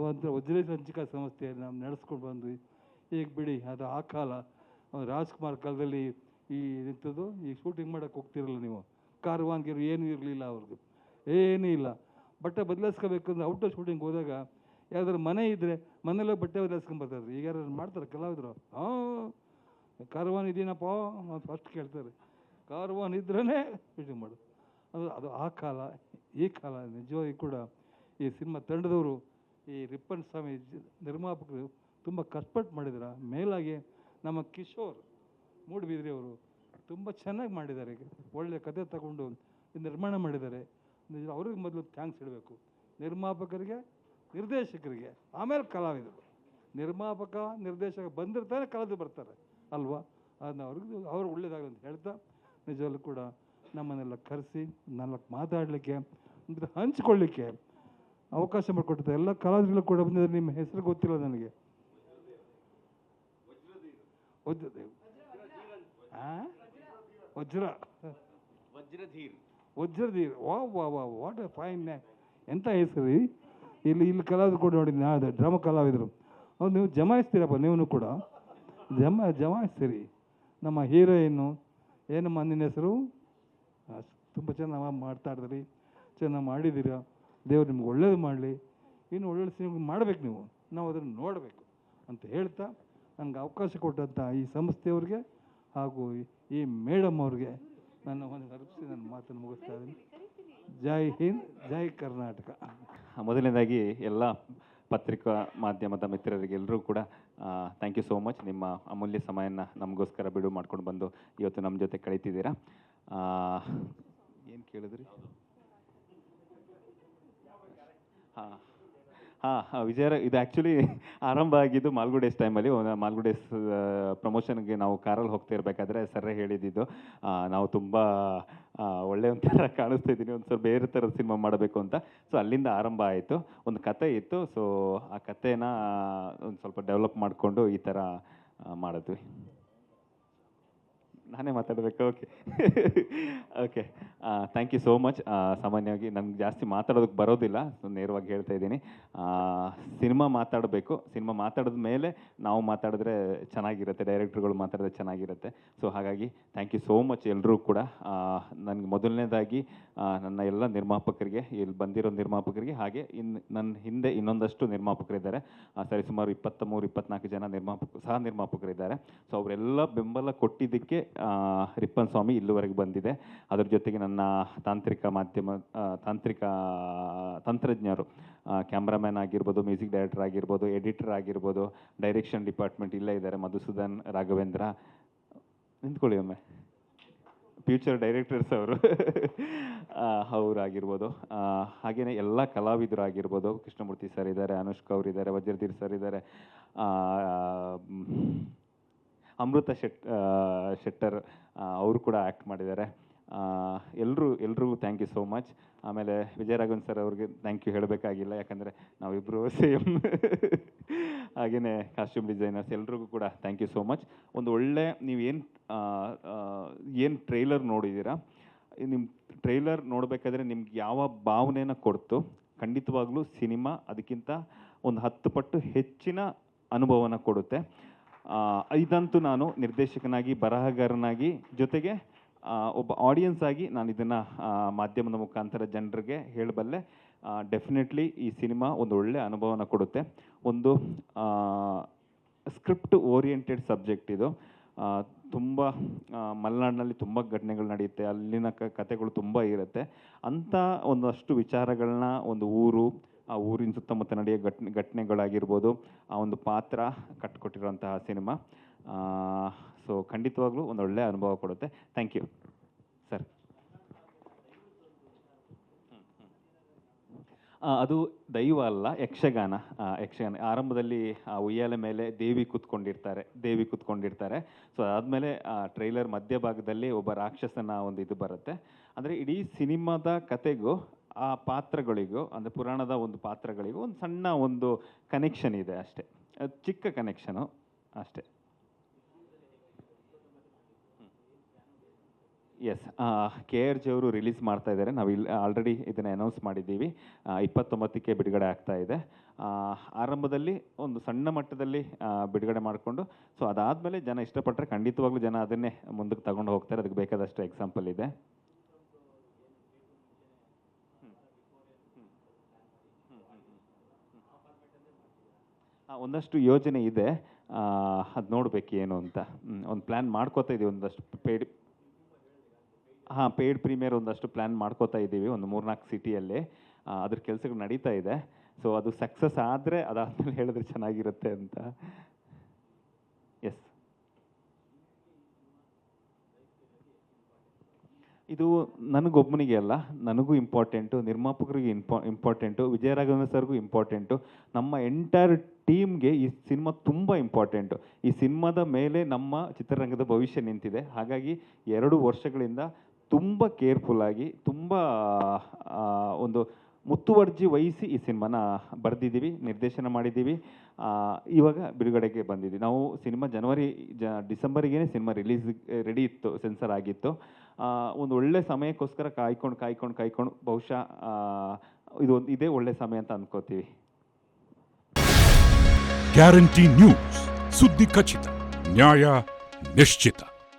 ಒಂದು ವಜ್ರೇಶ್ ಹಂಚಿಕಾ ಸಂಸ್ಥೆ ನಾವು ನಡೆಸ್ಕೊಂಡು ಬಂದ್ವಿ. ಈಗ ಬಿಡಿ, ಅದು ಆ ಕಾಲ. ರಾಜ್ಕುಮಾರ್ ಕಾಲದಲ್ಲಿ ಈ ನಿಂತದ್ದು, ಈ ಶೂಟಿಂಗ್ ಮಾಡೋಕ್ಕೆ ಹೋಗ್ತಿರಲ್ಲ ನೀವು, ಕಾರ್ವಾನ್ಗಿರು ಏನೂ ಇರಲಿಲ್ಲ ಅವ್ರಿಗೆ, ಏನೂ ಇಲ್ಲ. ಬಟ್ಟೆ ಬದಲಾಯಿಸ್ಕೋಬೇಕಂದ್ರೆ ಔಟ್ಡೋರ್ ಶೂಟಿಂಗ್ ಹೋದಾಗ ಯಾವ್ದಾದ್ರು ಮನೆ ಇದ್ದರೆ ಮನೆಯಲ್ಲೇ ಬಟ್ಟೆ ಬದಲಾಯಿಸ್ಕೊಂಬರ್ತಾರೆ. ಈಗ ಯಾರು ಮಾಡ್ತಾರೆ ಕಲಾವಿದರು, ಕಾರ್ವಾನ್ ಇದೀನಪ್ಪ ಫಸ್ಟ್ ಕೇಳ್ತಾರೆ, ಕಾರ್ವಾನ್ ಇದ್ರೇ ಶೂಟಿಂಗ್ ಮಾಡು. ಅದು ಆ ಕಾಲ. ಈ ಕಾಲ ನಿಜವಾಗಿ ಕೂಡ ಈ ಸಿನಿಮಾ ತಂಡದವರು, ಈ ರಿಪ್ಪನ್ ಸ್ವಾಮಿ ನಿರ್ಮಾಪಕರು ತುಂಬ ಕಷ್ಟಪಟ್ಟು ಮಾಡಿದ್ದಾರೆ. ಮೇಲಾಗಿ ನಮ್ಮ ಕಿಶೋರ್ ಮೂಡಬಿದ್ರಿ ಅವರು ತುಂಬ ಚೆನ್ನಾಗಿ ಮಾಡಿದ್ದಾರೆ. ಒಳ್ಳೆಯ ಕಥೆ ತಗೊಂಡು ನಿರ್ಮಾಣ ಮಾಡಿದ್ದಾರೆ. ಅವ್ರಿಗೆ ಮೊದಲು ಥ್ಯಾಂಕ್ಸ್ ಹೇಳಬೇಕು, ನಿರ್ಮಾಪಕರಿಗೆ, ನಿರ್ದೇಶಕರಿಗೆ, ಆಮೇಲೆ ಕಲಾವಿದರು. ನಿರ್ಮಾಪಕ ನಿರ್ದೇಶಕ ಬಂದಿರ್ತಾರೆ, ಕಲಾವಿದರು ಬರ್ತಾರೆ ಅಲ್ವಾ. ಅದನ್ನ ಅವ್ರಿಗೆ ಒಳ್ಳೇದಾಗಲಿ ಅಂತ ಹೇಳ್ತಾ, ನಿಜವಲ್ಲೂ ಕೂಡ ನಮ್ಮನ್ನೆಲ್ಲ ಕರೆಸಿ 4 ಮಾತಾಡಲಿಕ್ಕೆ, ಹಂಚ್ಕೊಳ್ಳಿಕ್ಕೆ ಅವಕಾಶ ಮಾಡಿಕೊಟ್ಟಿದ್ದಾರೆ. ಎಲ್ಲ ಕಲಾವಿದರು ಕೂಡ ಬಂದಿದ್ದಾರೆ. ನಿಮ್ಮ ಹೆಸರು ಗೊತ್ತಿಲ್ಲ ನನಗೆ. ವಜ್ರಧೀರ್ ವಾಟ್ ಎ ಫೈನ್, ಎಂಥ ಹೆಸರು. ಇಲ್ಲಿ ಕಲಾವಿದರು ಕೂಡ ನೋಡಿದ್ದೀನಿ, ಡ್ರಾಮಾ ಕಲಾವಿದರು. ಅವ್ರು ನೀವು ಜಮಾಯಿಸ್ತೀರಪ್ಪ, ನೀವು ಕೂಡ ಜಮಾಯಿಸ್ತೀರಿ. ನಮ್ಮ ಹೀರೋಯಿನ್ನು ಏನಮ್ಮ ನಿನ್ನ ಹೆಸರು? ತುಂಬ ಚೆನ್ನಾಗಿ ಮಾಡ್ತಾಯಿದ್ರಿ, ಚೆನ್ನಾಗಿ ಮಾಡಿದ್ದೀರಾ. ದೇವ್ರು ನಿಮ್ಗೆ ಒಳ್ಳೇದು ಮಾಡಲಿ. ಇನ್ನು ಒಳ್ಳೊಳ್ಳೆ ಸಿನಿಮಾ ಮಾಡಬೇಕು ನೀವು, ನಾವು ಅದನ್ನು ನೋಡಬೇಕು ಅಂತ ಹೇಳ್ತಾ, ನನಗೆ ಅವಕಾಶ ಕೊಟ್ಟಂಥ ಈ ಸಂಸ್ಥೆಯವ್ರಿಗೆ ಹಾಗೂ ಈ ಮೇಡಮ್ ಅವ್ರಿಗೆ ನಾನು ಒಂದು ಅರ್ಪಿಸಿ ನನ್ನ ಮಾತನ್ನು ಮುಗಿಸ್ತಾ ಇದ್ದೀನಿ. ಜೈ ಹಿಂದ್, ಜೈ ಕರ್ನಾಟಕ. ಮೊದಲನೇದಾಗಿ ಎಲ್ಲ ಪತ್ರಿಕಾ ಮಾಧ್ಯಮದ ಮಿತ್ರರಿಗೆ ಎಲ್ಲರೂ ಕೂಡ ಥ್ಯಾಂಕ್ ಯು ಸೋ ಮಚ್. ನಿಮ್ಮ ಅಮೂಲ್ಯ ಸಮಯನ ನಮಗೋಸ್ಕರ ಬಿಡುವು ಮಾಡ್ಕೊಂಡು ಬಂದು ಇವತ್ತು ನಮ್ಮ ಜೊತೆ ಕಳೀತಿದ್ದೀರಾ. ಏನು ಕೇಳಿದ್ರಿ? ವಿಜಯ, ಇದು ಆ್ಯಕ್ಚುಲಿ ಆರಂಭ ಆಗಿದ್ದು ಮಾಲ್ಗುಡೇಸ್ ಟೈಮಲ್ಲಿ. ಮಾಲ್ಗುಡೇಸ್ ಪ್ರಮೋಷನ್ಗೆ ನಾವು ಕಾರಲ್ಲಿ ಹೋಗ್ತಾ ಇರಬೇಕಾದ್ರೆ ಸರ್ರೇ ಹೇಳಿದ್ದು, ನಾವು ತುಂಬ ಒಳ್ಳೆ ಒಂಥರ ಕಾಣಿಸ್ತಾ ಇದ್ದೀನಿ, ಒಂದು ಸ್ವಲ್ಪ ಬೇರೆ ಥರದ ಸಿನಿಮಾ ಮಾಡಬೇಕು ಅಂತ. ಸೊ ಅಲ್ಲಿಂದ ಆರಂಭ ಆಯಿತು. ಒಂದು ಕತೆ ಇತ್ತು, ಸೊ ಆ ಕಥೆನ ಒಂದು ಸ್ವಲ್ಪ ಡೆವಲಪ್ ಮಾಡಿಕೊಂಡು ಈ ಥರ ಮಾಡಿದ್ವಿ. ನಾನೇ ಮಾತಾಡಬೇಕು? Okay okay, thank you so much. ಸಾಮಾನ್ಯವಾಗಿ ನಮ್ಗೆ ಜಾಸ್ತಿ ಮಾತಾಡೋದಕ್ಕೆ ಬರೋದಿಲ್ಲ, ಸೊ ನೇರವಾಗಿ ಹೇಳ್ತಾ ಇದ್ದೀನಿ. ಸಿನಿಮಾ ಮಾತಾಡಬೇಕು, ಸಿನಿಮಾ ಮಾತಾಡಿದ ಮೇಲೆ ನಾವು ಮಾತಾಡಿದ್ರೆ ಚೆನ್ನಾಗಿರುತ್ತೆ, ಡೈರೆಕ್ಟ್ರುಗಳು ಮಾತಾಡಿದ್ರೆ ಚೆನ್ನಾಗಿರುತ್ತೆ. ಸೊ ಹಾಗಾಗಿ ಥ್ಯಾಂಕ್ ಯು ಸೋ ಮಚ್ ಎಲ್ಲರೂ ಕೂಡ. ನನಗೆ ಮೊದಲನೇದಾಗಿ ನನ್ನ ಎಲ್ಲ ನಿರ್ಮಾಪಕರಿಗೆ, ಇಲ್ಲಿ ಬಂದಿರೋ ನಿರ್ಮಾಪಕರಿಗೆ, ಹಾಗೆ ನನ್ನ ಹಿಂದೆ ಇನ್ನೊಂದಷ್ಟು ನಿರ್ಮಾಪಕರಿದ್ದಾರೆ, ಸರಿಸುಮಾರು 23-24 ಜನ ಸಹ ನಿರ್ಮಾಪಕರಿದ್ದಾರೆ. ಸೊ ಅವರೆಲ್ಲ ಬೆಂಬಲ ಕೊಟ್ಟಿದ್ದಕ್ಕೆ ರಿಪ್ಪನ್ ಸ್ವಾಮಿ ಇಲ್ಲಿವರೆಗೆ ಬಂದಿದೆ. ಅದ್ರ ಜೊತೆಗೆ ನನ್ನ ತಂತ್ರಜ್ಞರು, ಕ್ಯಾಮ್ರಾಮ್ಯಾನ್ ಆಗಿರ್ಬೋದು, ಮ್ಯೂಸಿಕ್ ಡೈರೆಕ್ಟರ್ ಆಗಿರ್ಬೋದು, ಎಡಿಟರ್ ಆಗಿರ್ಬೋದು, ಡೈರೆಕ್ಷನ್ ಡಿಪಾರ್ಟ್ಮೆಂಟ್ ಇಲ್ಲೇ ಇದ್ದಾರೆ, ಮಧುಸೂದನ್, ರಾಘವೇಂದ್ರ, ನಿಂತ್ಕೊಳ್ಳಿ ಒಮ್ಮೆ, ಫ್ಯೂಚರ್ ಡೈರೆಕ್ಟರ್ಸ್ ಅವರು ಅವರಾಗಿರ್ಬೋದು, ಹಾಗೆಯೇ ಎಲ್ಲ ಕಲಾವಿದರು ಆಗಿರ್ಬೋದು, ಕೃಷ್ಣಮೂರ್ತಿ ಸರ್ ಇದ್ದಾರೆ, ಅನುಷ್ಕಾ ಅವರು ಇದ್ದಾರೆ, ವಜ್ರಧೀರ್ ಸರ್ ಇದ್ದಾರೆ, ಅಮೃತ ಶೆಟ್ಟರ್ ಅವರು ಕೂಡ ಆ್ಯಕ್ಟ್ ಮಾಡಿದ್ದಾರೆ. ಎಲ್ರಿಗೂ ಥ್ಯಾಂಕ್ ಯು ಸೋ ಮಚ್. ಆಮೇಲೆ ವಿಜಯರಾಘವನ್ ಸರ್ ಅವ್ರಿಗೆ ಥ್ಯಾಂಕ್ ಯು ಹೇಳಬೇಕಾಗಿಲ್ಲ, ಯಾಕಂದರೆ ನಾವಿಬ್ಬರು ಸೇಮ್. ಹಾಗೆಯೇ ಕಾಸ್ಟ್ಯೂಮ್ ಡಿಸೈನರ್ಸ್ ಎಲ್ರಿಗೂ ಕೂಡ ಥ್ಯಾಂಕ್ ಯು ಸೋ ಮಚ್. ಒಂದು ಒಳ್ಳೆ ಏನು ಟ್ರೈಲರ್ ನೋಡಿದ್ದೀರಾ, ನಿಮ್ಮ ಟ್ರೈಲರ್ ನೋಡಬೇಕಾದ್ರೆ ನಿಮ್ಗೆ ಯಾವ ಭಾವನೆನ ಕೊಡ್ತು, ಖಂಡಿತವಾಗ್ಲೂ ಸಿನಿಮಾ ಅದಕ್ಕಿಂತ ಒಂದು 10 ಪಟ್ಟು ಹೆಚ್ಚಿನ ಅನುಭವನ ಕೊಡುತ್ತೆ. ಇದಂತೂ ನಾನು ನಿರ್ದೇಶಕನಾಗಿ, ಬರಹಗಾರನಾಗಿ, ಜೊತೆಗೆ ಒಬ್ಬ ಆಡಿಯನ್ಸ್ ಆಗಿ ನಾನು ಇದನ್ನು ಮಾಧ್ಯಮದ ಮುಖಾಂತರ ಜನರಿಗೆ ಹೇಳಬಲ್ಲೆ. ಡೆಫಿನೆಟ್ಲಿ ಈ ಸಿನಿಮಾ ಒಂದು ಒಳ್ಳೆಯ ಅನುಭವನ ಕೊಡುತ್ತೆ. ಒಂದು ಸ್ಕ್ರಿಪ್ಟ್ ಓರಿಯೆಂಟೆಡ್ ಸಬ್ಜೆಕ್ಟ್ ಇದು. ತುಂಬ ಮಲೆನಾಡಿನಲ್ಲಿ ತುಂಬ ಘಟನೆಗಳು ನಡೆಯುತ್ತೆ, ಅಲ್ಲಿನ ಕಥೆಗಳು ತುಂಬ ಇರುತ್ತೆ. ಅಂಥ ಒಂದಷ್ಟು ವಿಚಾರಗಳನ್ನ ಒಂದು ಊರು, ಆ ಊರಿನ ಸುತ್ತಮುತ್ತ ನಡೆಯೋ ಘಟನೆಗಳಾಗಿರ್ಬೋದು, ಆ ಒಂದು ಪಾತ್ರ ಕಟ್ಟಿಕೊಟ್ಟಿರುವಂತಹ ಸಿನಿಮಾ. ಸೊ ಖಂಡಿತವಾಗ್ಲೂ ಒಂದು ಒಳ್ಳೆಯ ಅನುಭವ ಕೊಡುತ್ತೆ. Thank you sir. ಅದು ದೈವ ಅಲ್ಲ, ಯಕ್ಷಗಾನ. ಆರಂಭದಲ್ಲಿ ಉಯ್ಯಾಲೆ ಮೇಲೆ ದೇವಿ ಕೂತ್ಕೊಂಡಿರ್ತಾರೆ. ಸೊ ಅದಾದಮೇಲೆ ಟ್ರೈಲರ್ ಮಧ್ಯಭಾಗದಲ್ಲಿ ಒಬ್ಬ ರಾಕ್ಷಸನ ಒಂದು ಇದು ಬರುತ್ತೆ. ಅಂದರೆ ಇಡೀ ಸಿನಿಮಾದ ಕತೆಗೂ ಆ ಪಾತ್ರಗಳಿಗೂ, ಅಂದರೆ ಪುರಾಣದ ಒಂದು ಪಾತ್ರಗಳಿಗೂ ಒಂದು ಸಣ್ಣ ಒಂದು ಕನೆಕ್ಷನ್ ಇದೆ ಅಷ್ಟೇ, ಚಿಕ್ಕ ಕನೆಕ್ಷನು ಅಷ್ಟೇ. ಎಸ್, KRJ ಅವರು ರಿಲೀಸ್ ಮಾಡ್ತಾ ಇದ್ದಾರೆ. ನಾವು ಇಲ್ಲಿ ಆಲ್ರೆಡಿ ಇದನ್ನು ಅನೌನ್ಸ್ ಮಾಡಿದ್ದೀವಿ. 29ಕ್ಕೆ ಬಿಡುಗಡೆ ಆಗ್ತಾ ಇದೆ. ಆರಂಭದಲ್ಲಿ ಒಂದು ಸಣ್ಣ ಮಟ್ಟದಲ್ಲಿ ಬಿಡುಗಡೆ ಮಾಡಿಕೊಂಡು, ಸೊ ಅದಾದಮೇಲೆ ಜನ ಇಷ್ಟಪಟ್ಟರೆ ಖಂಡಿತವಾಗ್ಲೂ ಜನ ಅದನ್ನೇ ಮುಂದಕ್ಕೆ ತಗೊಂಡು ಹೋಗ್ತಾರೆ. ಅದಕ್ಕೆ ಬೇಕಾದಷ್ಟು ಎಕ್ಸಾಂಪಲ್ ಇದೆ. ಒಂದಷ್ಟು ಯೋಜನೆ ಇದೆ, ಅದು ನೋಡಬೇಕು ಏನು ಅಂತ. ಒಂದು ಪ್ಲ್ಯಾನ್ ಮಾಡ್ಕೋತಾ ಇದ್ದೀವಿ. ಒಂದಷ್ಟು ಪೇಯ್ಡ್ ಪ್ರೀಮಿಯರ್ ಒಂದಷ್ಟು ಪ್ಲ್ಯಾನ್ ಮಾಡ್ಕೋತಾ ಇದ್ದೀವಿ, ಒಂದು 3-4 ಸಿಟಿಯಲ್ಲಿ. ಅದ್ರ ಕೆಲಸಗಳು ನಡೀತಾ ಇದೆ. ಸೊ ಅದು ಸಕ್ಸಸ್ ಆದರೆ ಅದಾದಮೇಲೆ ಹೇಳಿದ್ರೆ ಚೆನ್ನಾಗಿರುತ್ತೆ ಅಂತ. ಎಸ್, ಇದು ನನಗೊಬ್ಬನಿಗೆ ಅಲ್ಲ, ನನಗೂ ಇಂಪಾರ್ಟೆಂಟು, ನಿರ್ಮಾಪಕರಿಗೆ ಇಂಪಾರ್ಟೆಂಟು, ವಿಜಯರಾಘವನ್ ಸರ್ಗೂ ಇಂಪಾರ್ಟೆಂಟು, ನಮ್ಮ ಎಂಟೈರ್ ಟೀಮ್ಗೆ ಈ ಸಿನಿಮಾ ತುಂಬ ಇಂಪಾರ್ಟೆಂಟು. ಈ ಸಿನಿಮಾದ ಮೇಲೆ ನಮ್ಮ ಚಿತ್ರರಂಗದ ಭವಿಷ್ಯ ನಿಂತಿದೆ. ಹಾಗಾಗಿ 2 ವರ್ಷಗಳಿಂದ ತುಂಬ ಕೇರ್ಫುಲ್ಲಾಗಿ, ತುಂಬ ಒಂದು ಮುತುವರ್ಜಿ ವಹಿಸಿ ಈ ಸಿನಿಮಾನ ಬರೆದಿದ್ದೀವಿ, ನಿರ್ದೇಶನ ಮಾಡಿದ್ದೀವಿ. ಇವಾಗ ಬಿಡುಗಡೆಗೆ ಬಂದಿದ್ದೀವಿ. ನಾವು ಸಿನಿಮಾ ಡಿಸೆಂಬರಿಗೇ ಸಿನಿಮಾ ರಿಲೀಸ್ ರೆಡಿ ಇತ್ತು, ಸೆನ್ಸರ್ ಆಗಿತ್ತು. ಒಂದು ಒಳ್ಳೆ ಸಮಯಕ್ಕೋಸ್ಕರ ಕಾಯ್ಕೊಂಡು ಬಹುಶಃ ಇದೇ ಒಳ್ಳೆ ಸಮಯ ಅಂತ ಅಂದ್ಕೋತೀವಿ. ಗ್ಯಾರಂಟಿ ನ್ಯೂಸ್, ಸುದ್ದಿ ಖಚಿತ, ನ್ಯಾಯ ನಿಶ್ಚಿತ.